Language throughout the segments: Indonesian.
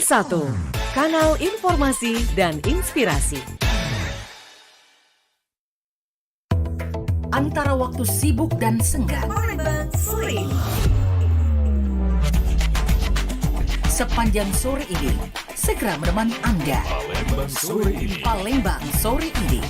Pro1, kanal informasi dan inspirasi. Antara waktu sibuk dan senggang, sepanjang sore ini, segera menemani Anda. Palembang sore ini.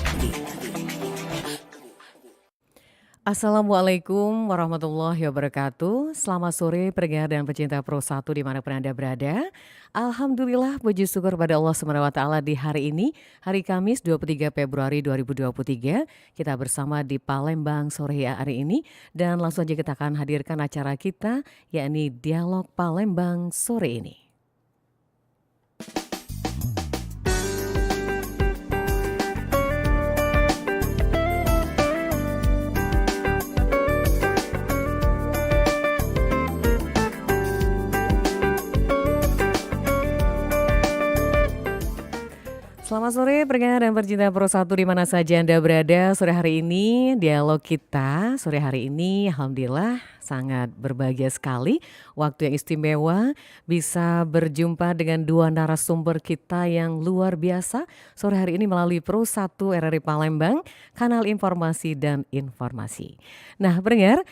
Assalamualaikum warahmatullahi wabarakatuh. Selamat sore pendengar dan pecinta Pro1 dimanapun Anda berada. Alhamdulillah, puji syukur pada Allah SWT di hari ini, hari Kamis 23 Februari 2023. Kita bersama di Palembang sore hari ini. Dan langsung aja kita akan hadirkan acara kita, yakni Dialog Palembang sore ini. Selamat sore pendengar dan pecinta Pro1 di mana saja Anda berada. Sore hari ini dialog kita sore hari ini alhamdulillah sangat berbahagia sekali. Waktu yang istimewa bisa berjumpa dengan dua narasumber kita yang luar biasa. Sore hari ini melalui Pro1 RRI Palembang, kanal informasi dan informasi. Nah pendengar,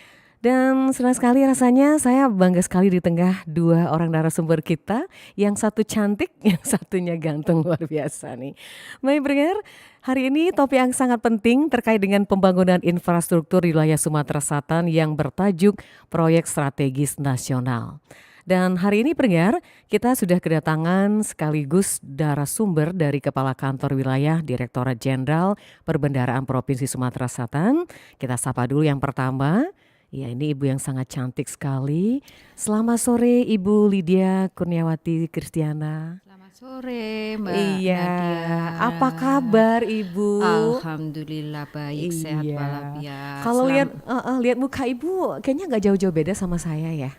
dan senang sekali rasanya saya bangga sekali di tengah dua orang narasumber kita. Yang satu cantik, yang satunya ganteng, luar biasa nih. Baik pendengar, hari ini topik yang sangat penting terkait dengan pembangunan infrastruktur di wilayah Sumatera Selatan yang bertajuk Proyek Strategis Nasional. Dan hari ini pendengar, kita sudah kedatangan sekaligus narasumber dari Kepala Kantor Wilayah Direktorat Jenderal Perbendaharaan Provinsi Sumatera Selatan. Kita sapa dulu yang pertama. Ya, ini ibu yang sangat cantik sekali. Selamat sore Ibu Lydia Kurniawati Kristiana. Selamat sore Mbak Iya, Nadia. apa kabar Ibu? Alhamdulillah baik, sehat walafiat. Kalau lihat muka Ibu kayaknya nggak jauh-jauh beda sama saya ya.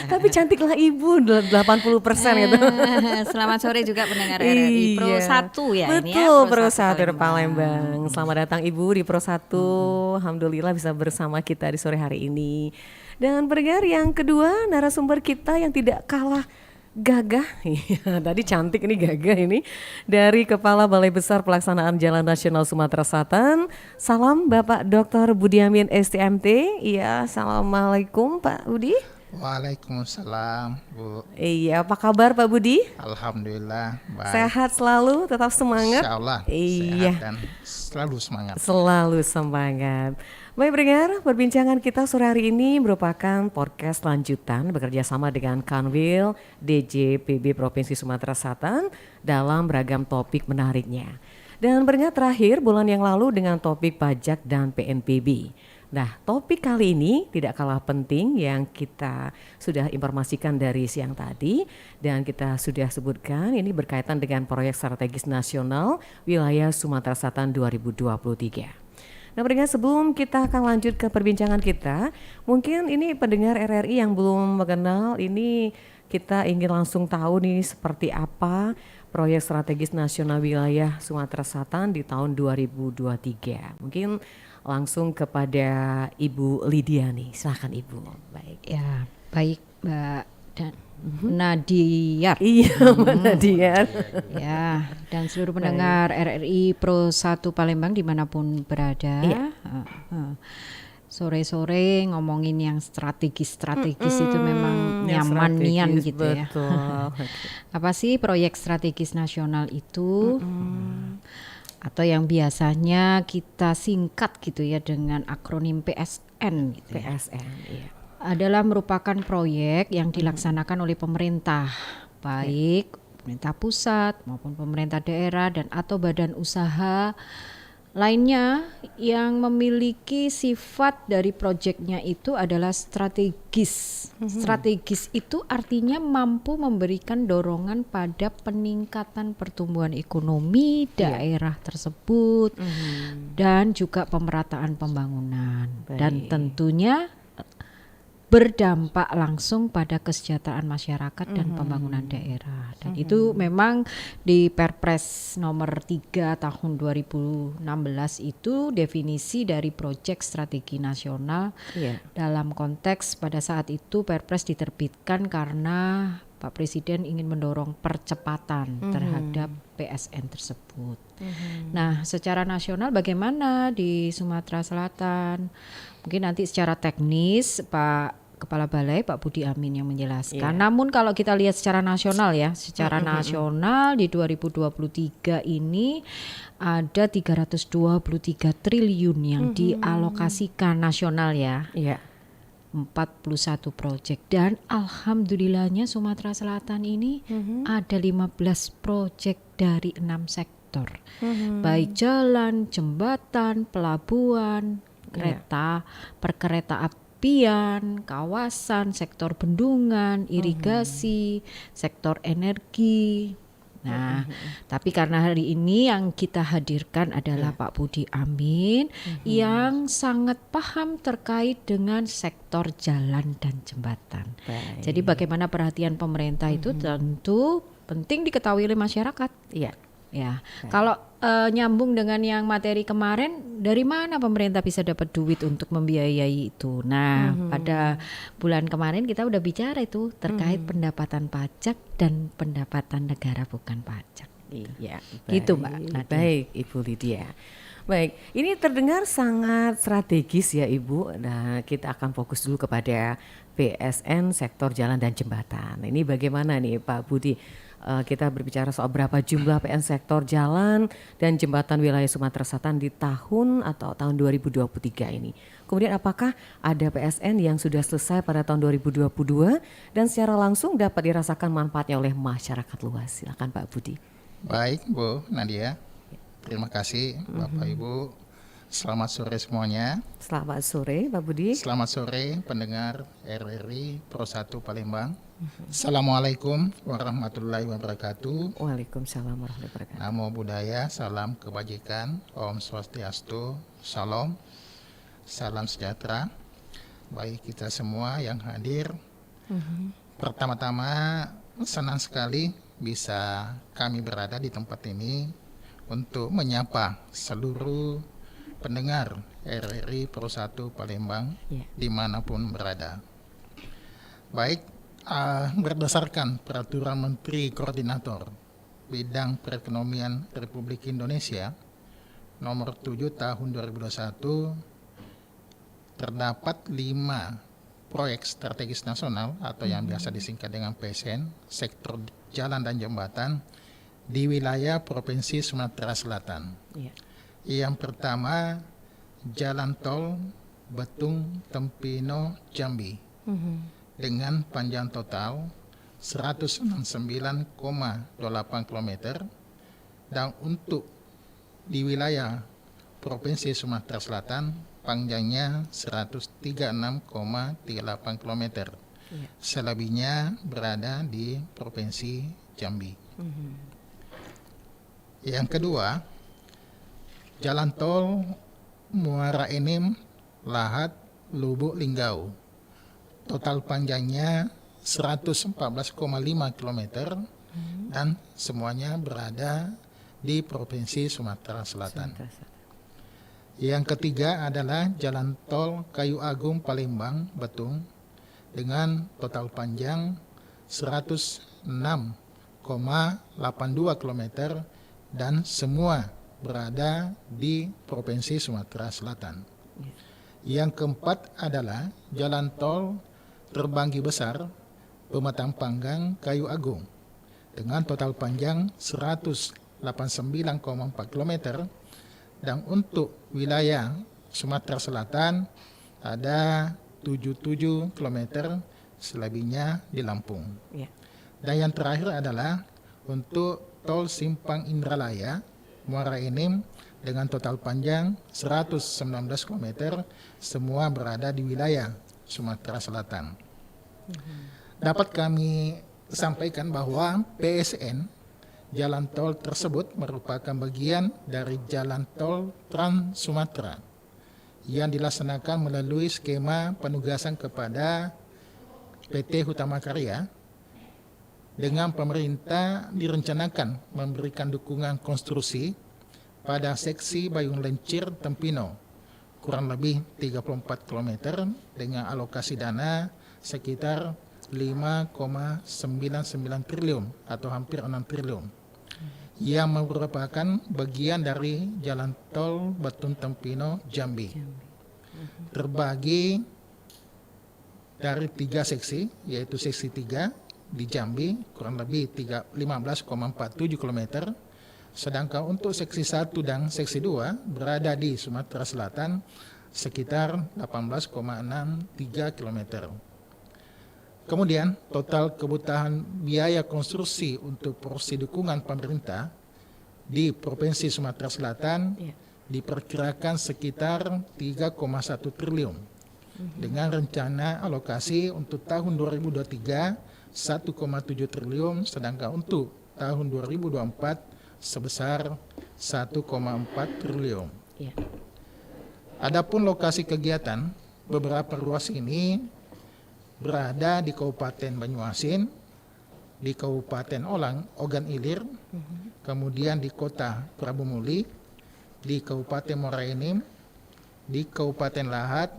Tapi cantiklah Ibu, 80% gitu. Selamat sore juga pendengar RRI Pro1 ya. Betul, ini ya, Pro1 Palembang. Selamat datang Ibu di Pro1. Alhamdulillah bisa bersama kita di sore hari ini. Dan pendengar yang kedua, narasumber kita yang tidak kalah gagah. Tadi cantik ini gagah ini. Dari Kepala Balai Besar Pelaksanaan Jalan Nasional Sumatera Selatan. Salam Bapak Dr. Budiamin STMT. Iya, assalamualaikum Pak Budi. Waalaikumsalam Bu. Iya, apa kabar Pak Budi? Alhamdulillah baik. Sehat selalu, tetap semangat. Insyaallah Iya. sehat dan selalu semangat. Selalu semangat. Baik pendengar, perbincangan kita sore hari ini merupakan podcast lanjutan bekerja sama dengan Kanwil DJPB Provinsi Sumatera Selatan dalam beragam topik menariknya. Dan pendengar terakhir bulan yang lalu dengan topik pajak dan PNBP. Nah, topik kali ini tidak kalah penting yang kita sudah informasikan dari siang tadi dan kita sudah sebutkan ini berkaitan dengan proyek strategis nasional wilayah Sumatera Selatan 2023. Nah pendengar, sebelum kita akan lanjut ke perbincangan kita, mungkin ini pendengar RRI yang belum mengenal ini, kita ingin langsung tahu nih seperti apa proyek strategis nasional wilayah Sumatera Selatan di tahun 2023. Mungkin langsung kepada Ibu Lydia nih, silakan Ibu. Baik. Ya, baik Mbak dan Nadia. Iya, Mbak Nadia. Ya, dan seluruh pendengar RRI Pro1 Palembang dimanapun berada. Iya. Sore-sore ngomongin yang strategis itu memang nyaman nian gitu betul. Ya. Apa sih proyek strategis nasional itu? Atau yang biasanya kita singkat gitu ya dengan akronim PSN gitu ya. PSN, iya. Adalah merupakan proyek yang dilaksanakan oleh pemerintah, baik pemerintah pusat maupun pemerintah daerah dan atau badan usaha lainnya yang memiliki sifat dari proyeknya itu adalah strategis. Strategis itu artinya mampu memberikan dorongan pada peningkatan pertumbuhan ekonomi daerah tersebut dan juga pemerataan pembangunan. Dan tentunya berdampak langsung pada kesejahteraan masyarakat dan pembangunan daerah. Dan itu memang di Perpres nomor 3 tahun 2016 itu definisi dari proyek strategi nasional dalam konteks pada saat itu Perpres diterbitkan karena Pak Presiden ingin mendorong percepatan terhadap PSN tersebut. Nah, secara nasional bagaimana di Sumatera Selatan? Mungkin nanti secara teknis Pak Kepala Balai Pak Budi Amin yang menjelaskan. Namun kalau kita lihat secara nasional ya, secara nasional di 2023 ini ada 323 triliun yang dialokasikan nasional ya. Iya. 41 proyek dan alhamdulillahnya Sumatera Selatan ini ada 15 proyek dari 6 sektor. Baik jalan, jembatan, pelabuhan, kereta, perkereta apian, kawasan, sektor bendungan, irigasi, sektor energi. Nah, tapi karena hari ini yang kita hadirkan adalah Pak Budi Amin yang sangat paham terkait dengan sektor jalan dan jembatan. Baik. Jadi bagaimana perhatian pemerintah itu tentu penting diketahui oleh masyarakat. Iya. Ya, kalau nyambung dengan yang materi kemarin, dari mana pemerintah bisa dapat duit untuk membiayai itu? Nah, pada bulan kemarin kita udah bicara itu terkait pendapatan pajak dan pendapatan negara bukan pajak. Iya, Gitu, Mbak baik. Nadia. Baik, Ibu Lydia. Baik, ini terdengar sangat strategis ya Ibu. Nah, kita akan fokus dulu kepada PSN sektor jalan dan jembatan. Ini bagaimana nih Pak Budi? Kita berbicara soal berapa jumlah PN sektor jalan dan jembatan wilayah Sumatera Selatan di tahun atau tahun 2023 ini. Kemudian apakah ada PSN yang sudah selesai pada tahun 2022 dan secara langsung dapat dirasakan manfaatnya oleh masyarakat luas? Silakan Pak Budi. Baik Bu Nadia, terima kasih Bapak Ibu. Selamat sore semuanya. Selamat sore Pak Budi. Selamat sore pendengar RRI Pro 1 Palembang. Assalamualaikum warahmatullahi wabarakatuh. Waalaikumsalam warahmatullahi wabarakatuh. Namo Buddhaya, salam kebajikan, Om Swastiastu, Salam, salam sejahtera bagi kita semua yang hadir. Pertama-tama senang sekali bisa kami berada di tempat ini untuk menyapa seluruh pendengar RRI Pro 1 Palembang dimanapun berada. Baik, berdasarkan Peraturan Menteri Koordinator Bidang Perekonomian Republik Indonesia Nomor 7 Tahun 2021, terdapat 5 proyek strategis nasional atau yang biasa disingkat dengan PSN sektor jalan dan jembatan di wilayah Provinsi Sumatera Selatan. Yang pertama, Jalan Tol Betung Tempino Jambi dengan panjang total 169,8 km dan untuk di wilayah Provinsi Sumatera Selatan panjangnya 136,38 km. Selebihnya berada di Provinsi Jambi. Yang kedua, Jalan Tol Muara Enim Lahat Lubuk Linggau. Total panjangnya 114,5 km dan semuanya berada di Provinsi Sumatera Selatan. Yang ketiga adalah Jalan Tol Kayu Agung Palembang Betung dengan total panjang 106,82 km dan semua berada di Provinsi Sumatera Selatan. Yang keempat adalah Jalan Tol Terbanggi Besar Pematang Panggang Kayu Agung dengan total panjang 189,4 km dan untuk wilayah Sumatera Selatan ada 77 km, selebihnya di Lampung. Dan yang terakhir adalah untuk Tol Simpang Indralaya Muara Enim dengan total panjang 119 km, semua berada di wilayah Sumatera Selatan. Dapat kami sampaikan bahwa PSN jalan tol tersebut merupakan bagian dari jalan tol Trans Sumatera yang dilaksanakan melalui skema penugasan kepada PT Hutama Karya. Dengan pemerintah direncanakan memberikan dukungan konstruksi pada seksi Bayung Lencir Tempino kurang lebih 34 km dengan alokasi dana sekitar 5,99 triliun atau hampir 6 triliun yang merupakan bagian dari jalan tol Batun Tempino Jambi. Terbagi dari 3 seksi, yaitu seksi 3 di Jambi kurang lebih 15,47 km, sedangkan untuk seksi 1 dan seksi 2 berada di Sumatera Selatan sekitar 18,63 km. Kemudian total kebutuhan biaya konstruksi untuk porsi dukungan pemerintah di Provinsi Sumatera Selatan diperkirakan sekitar 3,1 triliun dengan rencana alokasi untuk tahun 2023 1,7 triliun, sedangkan untuk tahun 2024 sebesar 1,4 triliun. Adapun lokasi kegiatan beberapa ruas ini berada di Kabupaten Banyuasin, di Kabupaten Ogan Ilir, kemudian di Kota Prabu Muli, di Kabupaten Muara Enim, di Kabupaten Lahat,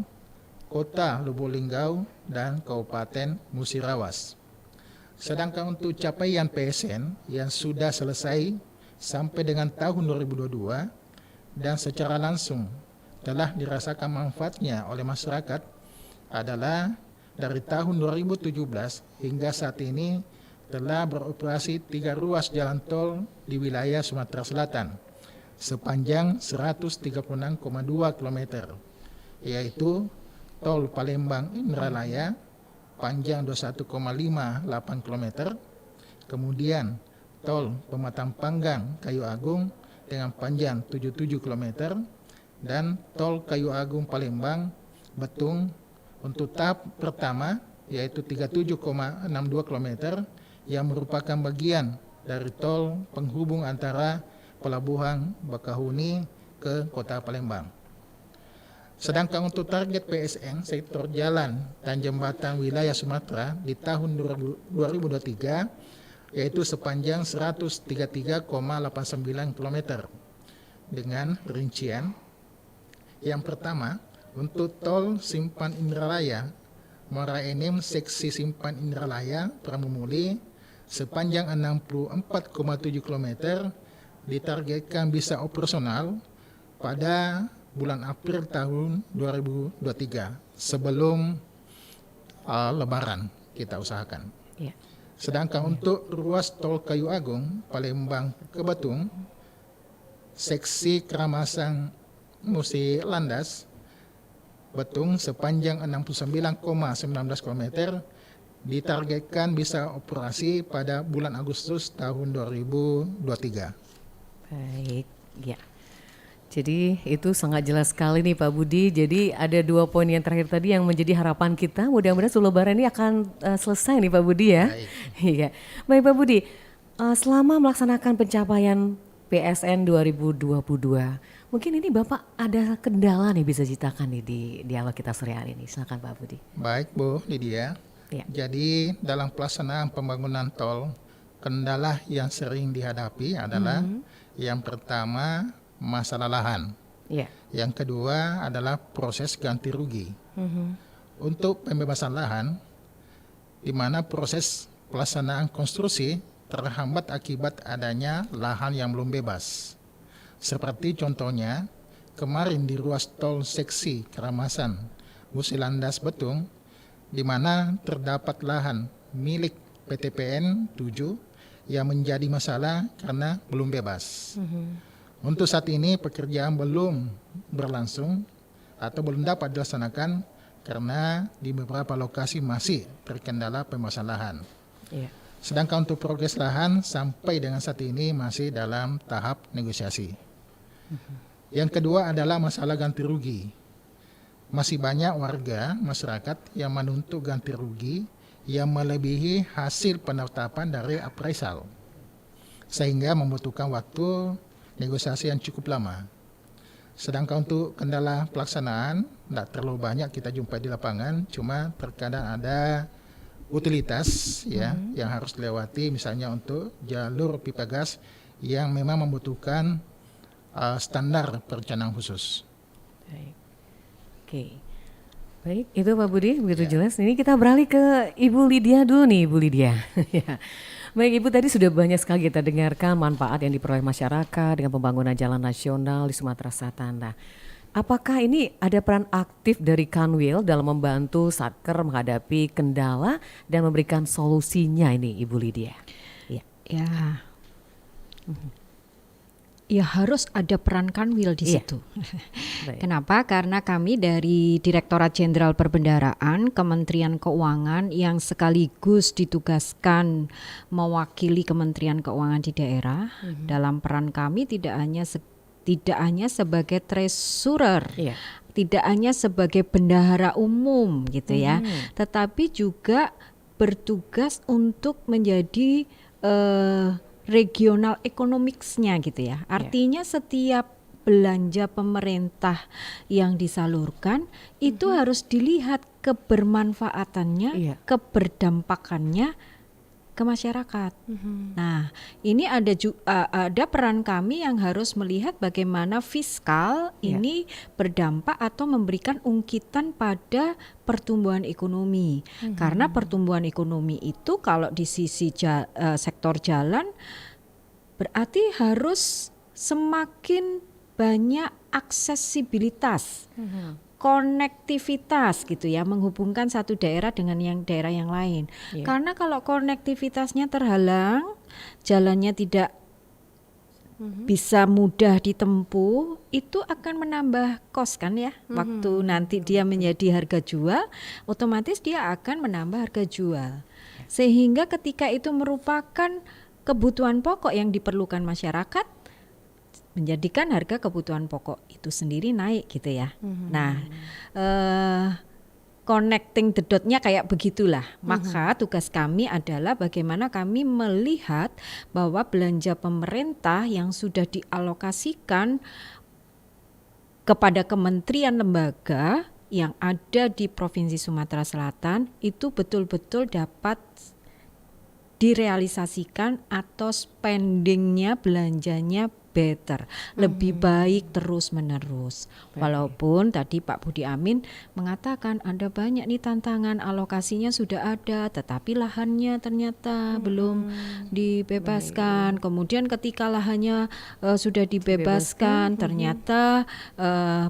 Kota Lubuk Linggau, dan Kabupaten Musirawas. Sedangkan untuk capaian PSN yang sudah selesai sampai dengan tahun 2022 dan secara langsung telah dirasakan manfaatnya oleh masyarakat adalah dari tahun 2017 hingga saat ini telah beroperasi 3 ruas jalan tol di wilayah Sumatera Selatan sepanjang 136,2 km, yaitu tol Palembang Indralaya panjang 21,58 km, kemudian tol Pematang Panggang Kayu Agung dengan panjang 77 km, dan tol Kayu Agung Palembang Betung untuk tahap pertama yaitu 37,62 km yang merupakan bagian dari tol penghubung antara Pelabuhan Bakahuni ke Kota Palembang. Sedangkan untuk target PSN sektor jalan dan jembatan wilayah Sumatera di tahun 2023 yaitu sepanjang 133,89 km dengan rincian yang pertama untuk tol Simpan Indralaya Muara Enim seksi Simpan Indralaya Prabu Muli sepanjang 64,7 km ditargetkan bisa operasional pada bulan April tahun 2023 sebelum Lebaran kita usahakan. Sedangkan untuk ruas tol Kayu Agung Palembang ke Betung seksi Keramasan Musi Landas Betung sepanjang 69,19 km ditargetkan bisa operasi pada bulan Agustus tahun 2023. Baik, ya. Jadi itu sangat jelas sekali nih Pak Budi. Jadi ada 2 poin yang terakhir tadi yang menjadi harapan kita. Mudah-mudahan sebelum Lebaran ini akan selesai nih Pak Budi ya. Iya. Baik Pak Budi, selama melaksanakan pencapaian PSN 2022, mungkin ini Bapak ada kendala nih bisa ceritakan nih di dialog kita sore hari ini. Silakan Pak Budi. Baik Bu Lydia. Ya. Jadi dalam pelaksanaan pembangunan tol, kendala yang sering dihadapi adalah yang pertama masalah lahan. Yang kedua adalah proses ganti rugi. Untuk pembebasan lahan, di mana proses pelaksanaan konstruksi terhambat akibat adanya lahan yang belum bebas. Seperti contohnya, kemarin di ruas tol seksi Keramasan Musi Landas Betung, di mana terdapat lahan milik PTPN 7 yang menjadi masalah karena belum bebas. Untuk saat ini pekerjaan belum berlangsung atau belum dapat dilaksanakan karena di beberapa lokasi masih terkendala pembebasan lahan. Sedangkan untuk progres lahan sampai dengan saat ini masih dalam tahap negosiasi. Yang kedua adalah masalah ganti rugi. Masih banyak warga masyarakat yang menuntut ganti rugi yang melebihi hasil penetapan dari appraisal, sehingga membutuhkan waktu negosiasi yang cukup lama. Sedangkan untuk kendala pelaksanaan tidak terlalu banyak kita jumpa di lapangan, cuma terkadang ada utilitas yang harus dilewati, misalnya untuk jalur pipa gas yang memang membutuhkan standar perencanaan khusus. Oke. Baik, itu Pak Budi begitu Ya. jelas. Ini kita beralih ke Ibu Lydia dulu nih, Ibu Lydia. Ya. Baik Ibu, tadi sudah banyak sekali kita dengarkan manfaat yang diperoleh masyarakat dengan pembangunan jalan nasional di Sumatera Selatan. Nah, apakah ini ada peran aktif dari Kanwil dalam membantu Satker menghadapi kendala dan memberikan solusinya ini Ibu Lydia? Ya. Ya, ya harus ada peran Kanwil di Iya. situ. Baik. Kenapa? Karena kami dari Direktorat Jenderal Perbendaharaan Kementerian Keuangan yang sekaligus ditugaskan mewakili Kementerian Keuangan di daerah. Dalam peran kami tidak hanya sebagai treasurer, Iya. tidak hanya sebagai bendahara umum gitu ya, tetapi juga bertugas untuk menjadi regional economics-nya gitu ya. Artinya setiap belanja pemerintah yang disalurkan itu harus dilihat kebermanfaatannya, Iya. keberdampakannya ke masyarakat. Nah, ini ada peran kami yang harus melihat bagaimana fiskal ini berdampak atau memberikan ungkitan pada pertumbuhan ekonomi. Karena pertumbuhan ekonomi itu kalau di sisi sektor jalan berarti harus semakin banyak aksesibilitas, konektivitas gitu ya, menghubungkan satu daerah dengan daerah yang lain. Iya. Karena kalau konektivitasnya terhalang, jalannya tidak bisa mudah ditempuh, itu akan menambah kos kan ya. Waktu nanti dia menjadi harga jual, otomatis dia akan menambah harga jual. Sehingga ketika itu merupakan kebutuhan pokok yang diperlukan masyarakat, menjadikan harga kebutuhan pokok itu sendiri naik gitu ya. Nah, connecting the dot-nya kayak begitulah. Maka tugas kami adalah bagaimana kami melihat bahwa belanja pemerintah yang sudah dialokasikan kepada kementerian lembaga yang ada di Provinsi Sumatera Selatan itu betul-betul dapat direalisasikan atau spendingnya, belanjanya better, lebih baik terus menerus. Walaupun tadi Pak Budi Amin mengatakan ada banyak nih tantangan, alokasinya sudah ada tetapi lahannya ternyata belum dibebaskan. Kemudian ketika lahannya sudah dibebaskan ternyata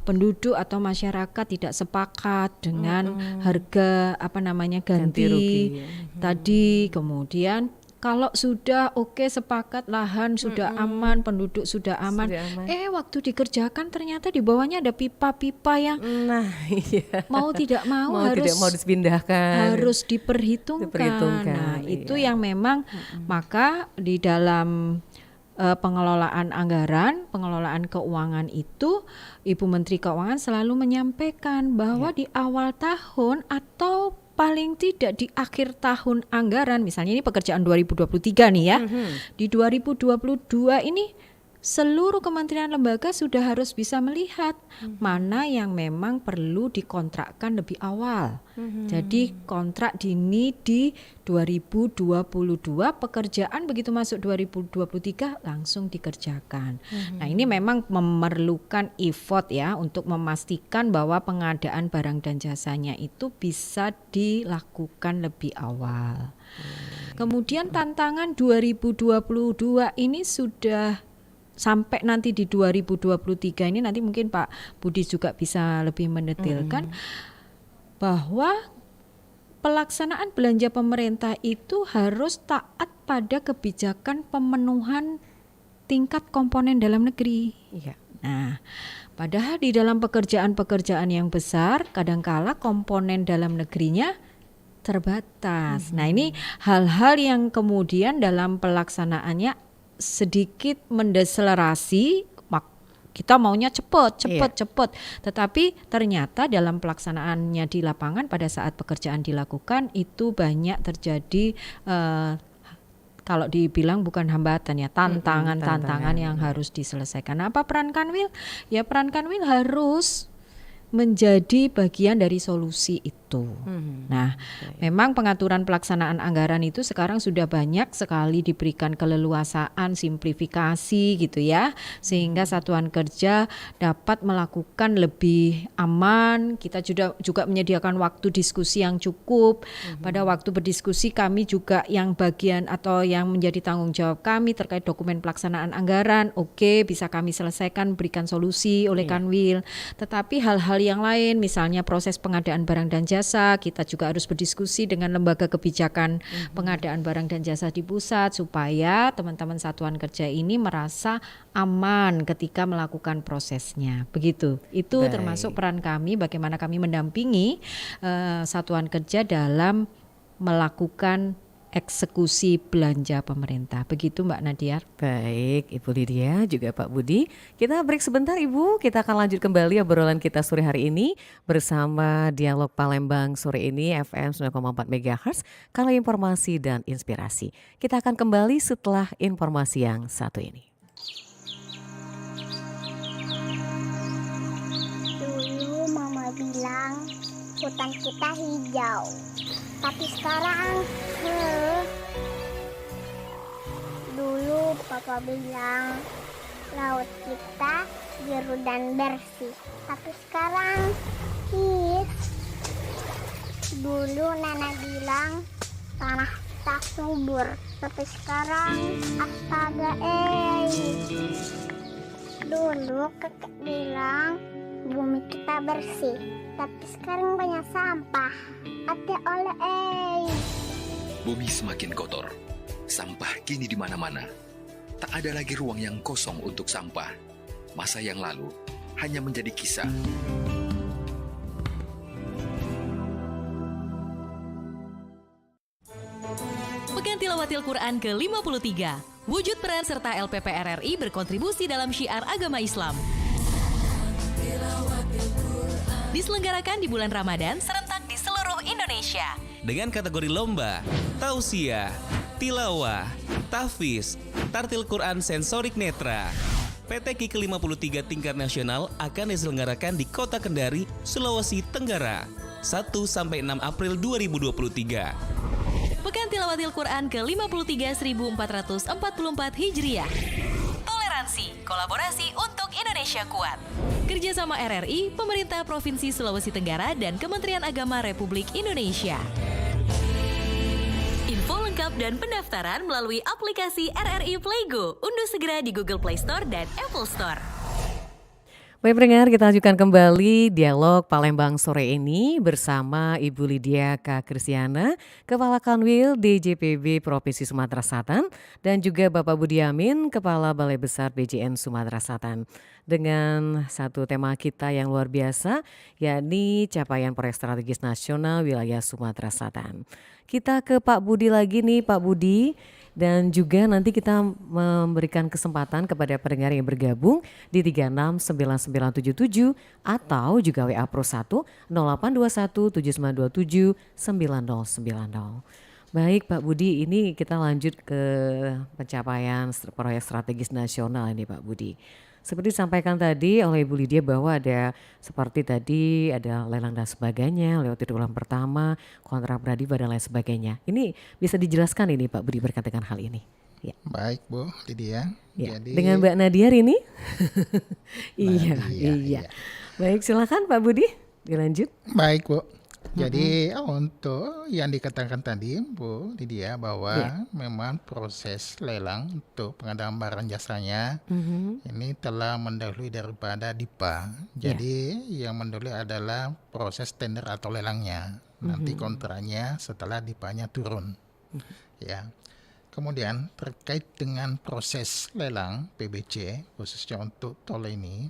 penduduk atau masyarakat tidak sepakat dengan harga Ganti rugi, ganti tadi. Kemudian kalau sudah oke sepakat lahan sudah aman, penduduk sudah aman, Sudah aman. waktu dikerjakan ternyata di bawahnya ada pipa-pipa yang Nah, iya. mau tidak mau, tidak mau dipindahkan. harus diperhitungkan. Nah, itu iya. yang memang maka di dalam pengelolaan anggaran, pengelolaan keuangan itu Ibu Menteri Keuangan selalu menyampaikan bahwa di awal tahun atau paling tidak di akhir tahun anggaran, misalnya ini pekerjaan 2023 nih ya, di 2022 ini seluruh kementerian lembaga sudah harus bisa melihat mana yang memang perlu dikontrakkan lebih awal. Jadi kontrak dini di 2022, pekerjaan begitu masuk 2023 langsung dikerjakan. Nah, ini memang memerlukan effort ya untuk memastikan bahwa pengadaan barang dan jasanya itu bisa dilakukan lebih awal. Kemudian tantangan 2022 ini sudah sampai nanti di 2023 ini, nanti mungkin Pak Budi juga bisa lebih mendetilkan bahwa pelaksanaan belanja pemerintah itu harus taat pada kebijakan pemenuhan tingkat komponen dalam negeri. Iya. Nah, padahal di dalam pekerjaan-pekerjaan yang besar kadangkala komponen dalam negerinya terbatas. Nah, ini hal-hal yang kemudian dalam pelaksanaannya sedikit mendeselerasi, kita maunya cepat. Tetapi ternyata dalam pelaksanaannya di lapangan pada saat pekerjaan dilakukan itu banyak terjadi kalau dibilang bukan hambatan ya, tantangan yang harus diselesaikan. Apa peran Kanwil? Ya peran Kanwil harus menjadi bagian dari solusi itu. waktu. Nah, memang pengaturan pelaksanaan anggaran itu sekarang sudah banyak sekali diberikan keleluasaan, simplifikasi gitu ya, sehingga satuan kerja dapat melakukan lebih aman. Kita juga menyediakan waktu diskusi yang cukup. Pada waktu berdiskusi kami juga yang bagian atau yang menjadi tanggung jawab kami terkait dokumen pelaksanaan anggaran, bisa kami selesaikan, berikan solusi oleh Kanwil. Tetapi hal-hal yang lain, misalnya proses pengadaan barang dan jasa, kita juga harus berdiskusi dengan lembaga kebijakan pengadaan barang dan jasa di pusat supaya teman-teman satuan kerja ini merasa aman ketika melakukan prosesnya. Begitu. Itu termasuk peran kami, bagaimana kami mendampingi satuan kerja dalam melakukan eksekusi belanja pemerintah. Begitu Mbak Nadia. Baik, Ibu Lydia juga Pak Budi. Kita break sebentar Ibu, kita akan lanjut kembali obrolan kita sore hari ini bersama Dialog Palembang sore ini FM 9,4 MHz, Kala Informasi dan Inspirasi. Kita akan kembali setelah informasi yang satu ini. Dulu Mama bilang hutan kita hijau. Tapi sekarang, dulu Papa bilang laut kita biru dan bersih. Tapi sekarang, dulu Nenek bilang tanah kita subur. Tapi sekarang, astaga, dulu Kakek bilang bumi kita bersih. Tapi sekarang banyak sampah. Hati oleh Bumi semakin kotor. Sampah kini di mana-mana. Tak ada lagi ruang yang kosong untuk sampah. Masa yang lalu hanya menjadi kisah. Pekan Tilawatil Quran ke-53. Wujud peran serta LPP RRI berkontribusi dalam syiar agama Islam. Diselenggarakan di bulan Ramadan serentak di seluruh Indonesia. Dengan kategori lomba, tausiah, tilawah, tahfiz, tartil Quran sensorik netra. PTQ ke-53 tingkat nasional akan diselenggarakan di Kota Kendari, Sulawesi Tenggara, 1-6 April 2023. Pekan Tilawatil Quran ke-53 1444 Hijriah. Toleransi, kolaborasi untuk Indonesia kuat. Kerjasama RRI, Pemerintah Provinsi Sulawesi Tenggara, dan Kementerian Agama Republik Indonesia. Info lengkap dan pendaftaran melalui aplikasi RRI Playgo. Unduh segera di Google Play Store dan Apple Store. Baik pendengar, kita lanjutkan kembali Dialog Palembang sore ini bersama Ibu Lydia K. Kristiana, Kepala Kanwil DJPB Provinsi Sumatera Selatan, dan juga Bapak Budi Amin, Kepala Balai Besar BJN Sumatera Selatan. Dengan satu tema kita yang luar biasa, yakni capaian proyek strategis nasional wilayah Sumatera Selatan. Kita ke Pak Budi lagi nih, Pak Budi. Dan juga nanti kita memberikan kesempatan kepada pendengar yang bergabung di 369977 atau juga WA Pro 1 0821 7927 9090. Baik Pak Budi, ini kita lanjut ke pencapaian proyek strategis nasional ini Pak Budi. Seperti disampaikan tadi oleh Ibu Lydia bahwa ada seperti tadi ada lelang dan sebagainya, lewat triwulan pertama, kontrak pradiwa dan lain sebagainya. Ini bisa dijelaskan ini Pak Budi berkaitan dengan hal ini. Ya. Baik Bu Lydia. Ya. Jadi Dengan Mbak Nadia ini? Nadia, iya. Baik silakan Pak Budi dilanjut. Baik Bu. Jadi untuk yang dikatakan tadi Bu Lydia bahwa memang proses lelang untuk pengadaan barang jasanya ini telah mendahului daripada DIPA. Jadi yang mendahului adalah proses tender atau lelangnya. Nanti kontraknya setelah DIPA-nya turun. Ya. Kemudian terkait dengan proses lelang PBC khususnya untuk tol ini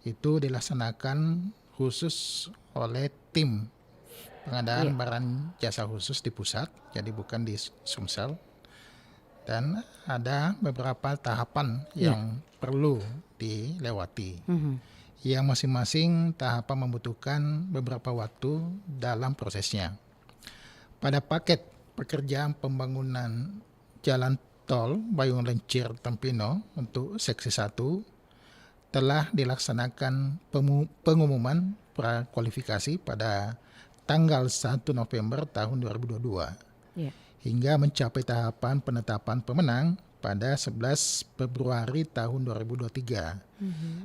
itu dilaksanakan khusus oleh tim pengadaan barang jasa khusus di pusat, jadi bukan di Sumsel. Dan ada beberapa tahapan yang perlu dilewati. Yang masing-masing tahapan membutuhkan beberapa waktu dalam prosesnya. Pada paket pekerjaan pembangunan jalan tol Bayung Lencir Tempino untuk seksi 1 telah dilaksanakan pengumuman prakualifikasi pada tanggal 1 November tahun 2022 Ya. hingga mencapai tahapan penetapan pemenang pada 11 Februari tahun 2023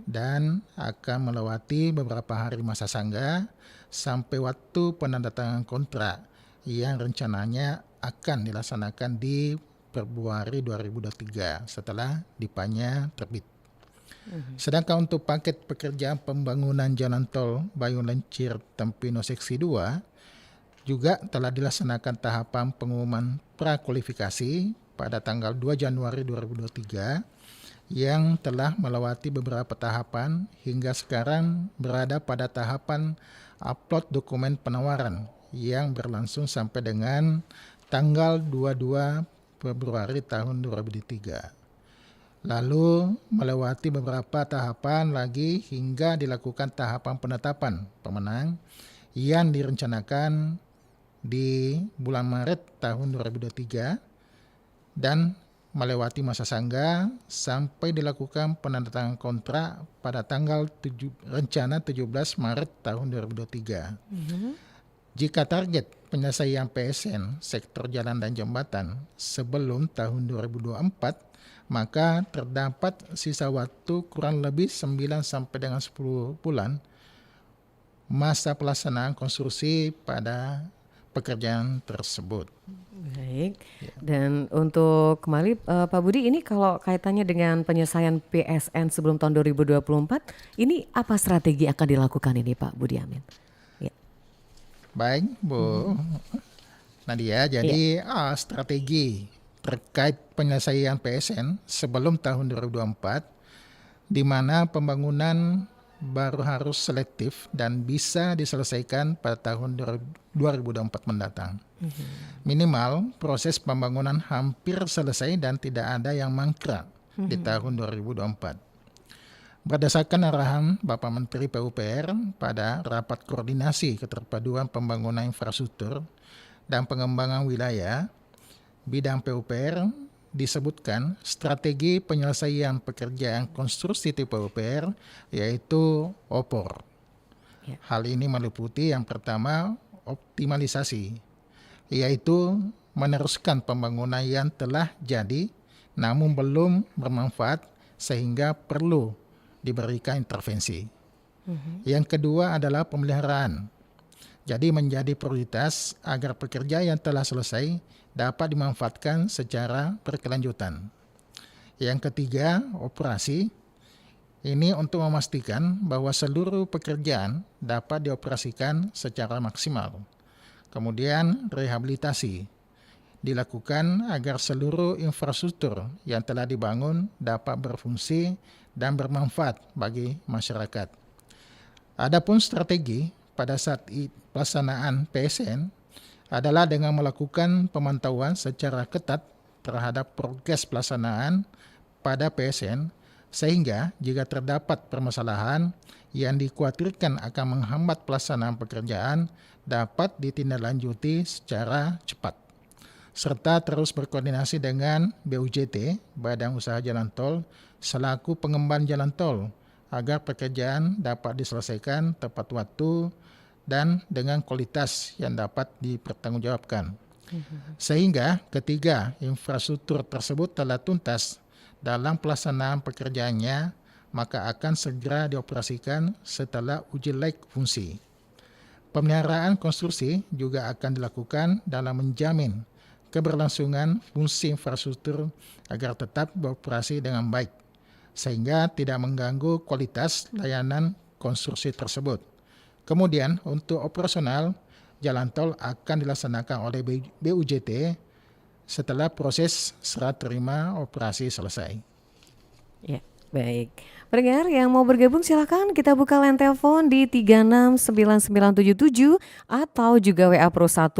dan akan melewati beberapa hari masa sangga sampai waktu penandatanganan kontrak yang rencananya akan dilaksanakan di Februari 2023 setelah DIPA-nya terbit. Sedangkan untuk paket pekerjaan pembangunan jalan tol Bayung Lencir Tempino Seksi 2 juga telah dilaksanakan tahapan pengumuman prakualifikasi pada tanggal 2 Januari 2023 yang telah melewati beberapa tahapan hingga sekarang berada pada tahapan upload dokumen penawaran yang berlangsung sampai dengan tanggal 22 Februari tahun 2023. Lalu melewati beberapa tahapan lagi hingga dilakukan tahapan penetapan pemenang yang direncanakan di bulan Maret tahun 2023 dan melewati masa sangga sampai dilakukan penandatanganan kontrak pada tanggal rencana 17 Maret tahun 2023. Jika target penyelesaian PSN sektor jalan dan jembatan sebelum tahun 2024, maka terdapat sisa waktu kurang lebih 9 sampai dengan 10 bulan masa pelaksanaan konstruksi pada pekerjaan tersebut. Baik. Dan untuk kembali Pak Budi, ini kalau kaitannya dengan penyelesaian PSN sebelum tahun 2024, ini apa strategi akan dilakukan ini Pak Budi Amin? Ya. Baik, Bu Nadia. Jadi strategi terkait penyelesaian PSN sebelum tahun 2024, di mana pembangunan baru harus selektif dan bisa diselesaikan pada tahun 2024 mendatang. Minimal proses pembangunan hampir selesai dan tidak ada yang mangkrak di tahun 2024. Berdasarkan arahan Bapak Menteri PUPR pada rapat koordinasi keterpaduan pembangunan infrastruktur dan pengembangan wilayah, bidang PUPR disebutkan strategi penyelesaian pekerjaan konstruksi di PUPR yaitu OPOR. Ya. Hal ini meliputi yang pertama optimalisasi, yaitu meneruskan pembangunan yang telah jadi namun belum bermanfaat sehingga perlu diberikan intervensi. Yang kedua adalah pemeliharaan. Jadi menjadi prioritas agar pekerja yang telah selesai dapat dimanfaatkan secara berkelanjutan. Yang ketiga, operasi. Ini untuk memastikan bahwa seluruh pekerjaan dapat dioperasikan secara maksimal. Kemudian rehabilitasi dilakukan agar seluruh infrastruktur yang telah dibangun dapat berfungsi dan bermanfaat bagi masyarakat. Adapun strategi pada saat pelaksanaan PSN adalah dengan melakukan pemantauan secara ketat terhadap progres pelaksanaan pada PSN, sehingga jika terdapat permasalahan yang dikhawatirkan akan menghambat pelaksanaan pekerjaan dapat ditindaklanjuti secara cepat, serta terus berkoordinasi dengan BUJT, Badan Usaha Jalan Tol, selaku pengembang jalan tol, agar pekerjaan dapat diselesaikan tepat waktu dan dengan kualitas yang dapat dipertanggungjawabkan. Sehingga ketiga infrastruktur tersebut telah tuntas dalam pelaksanaan pekerjaannya, maka akan segera dioperasikan setelah uji layak fungsi. Pemeliharaan konstruksi juga akan dilakukan dalam menjamin keberlangsungan fungsi infrastruktur agar tetap beroperasi dengan baik, sehingga tidak mengganggu kualitas layanan konstruksi tersebut. Kemudian untuk operasional, jalan tol akan dilaksanakan oleh BUJT setelah proses serah terima operasi selesai. Ya, baik. Pendengar yang mau bergabung silakan kita buka line telepon di 369977 atau juga WA Pro 1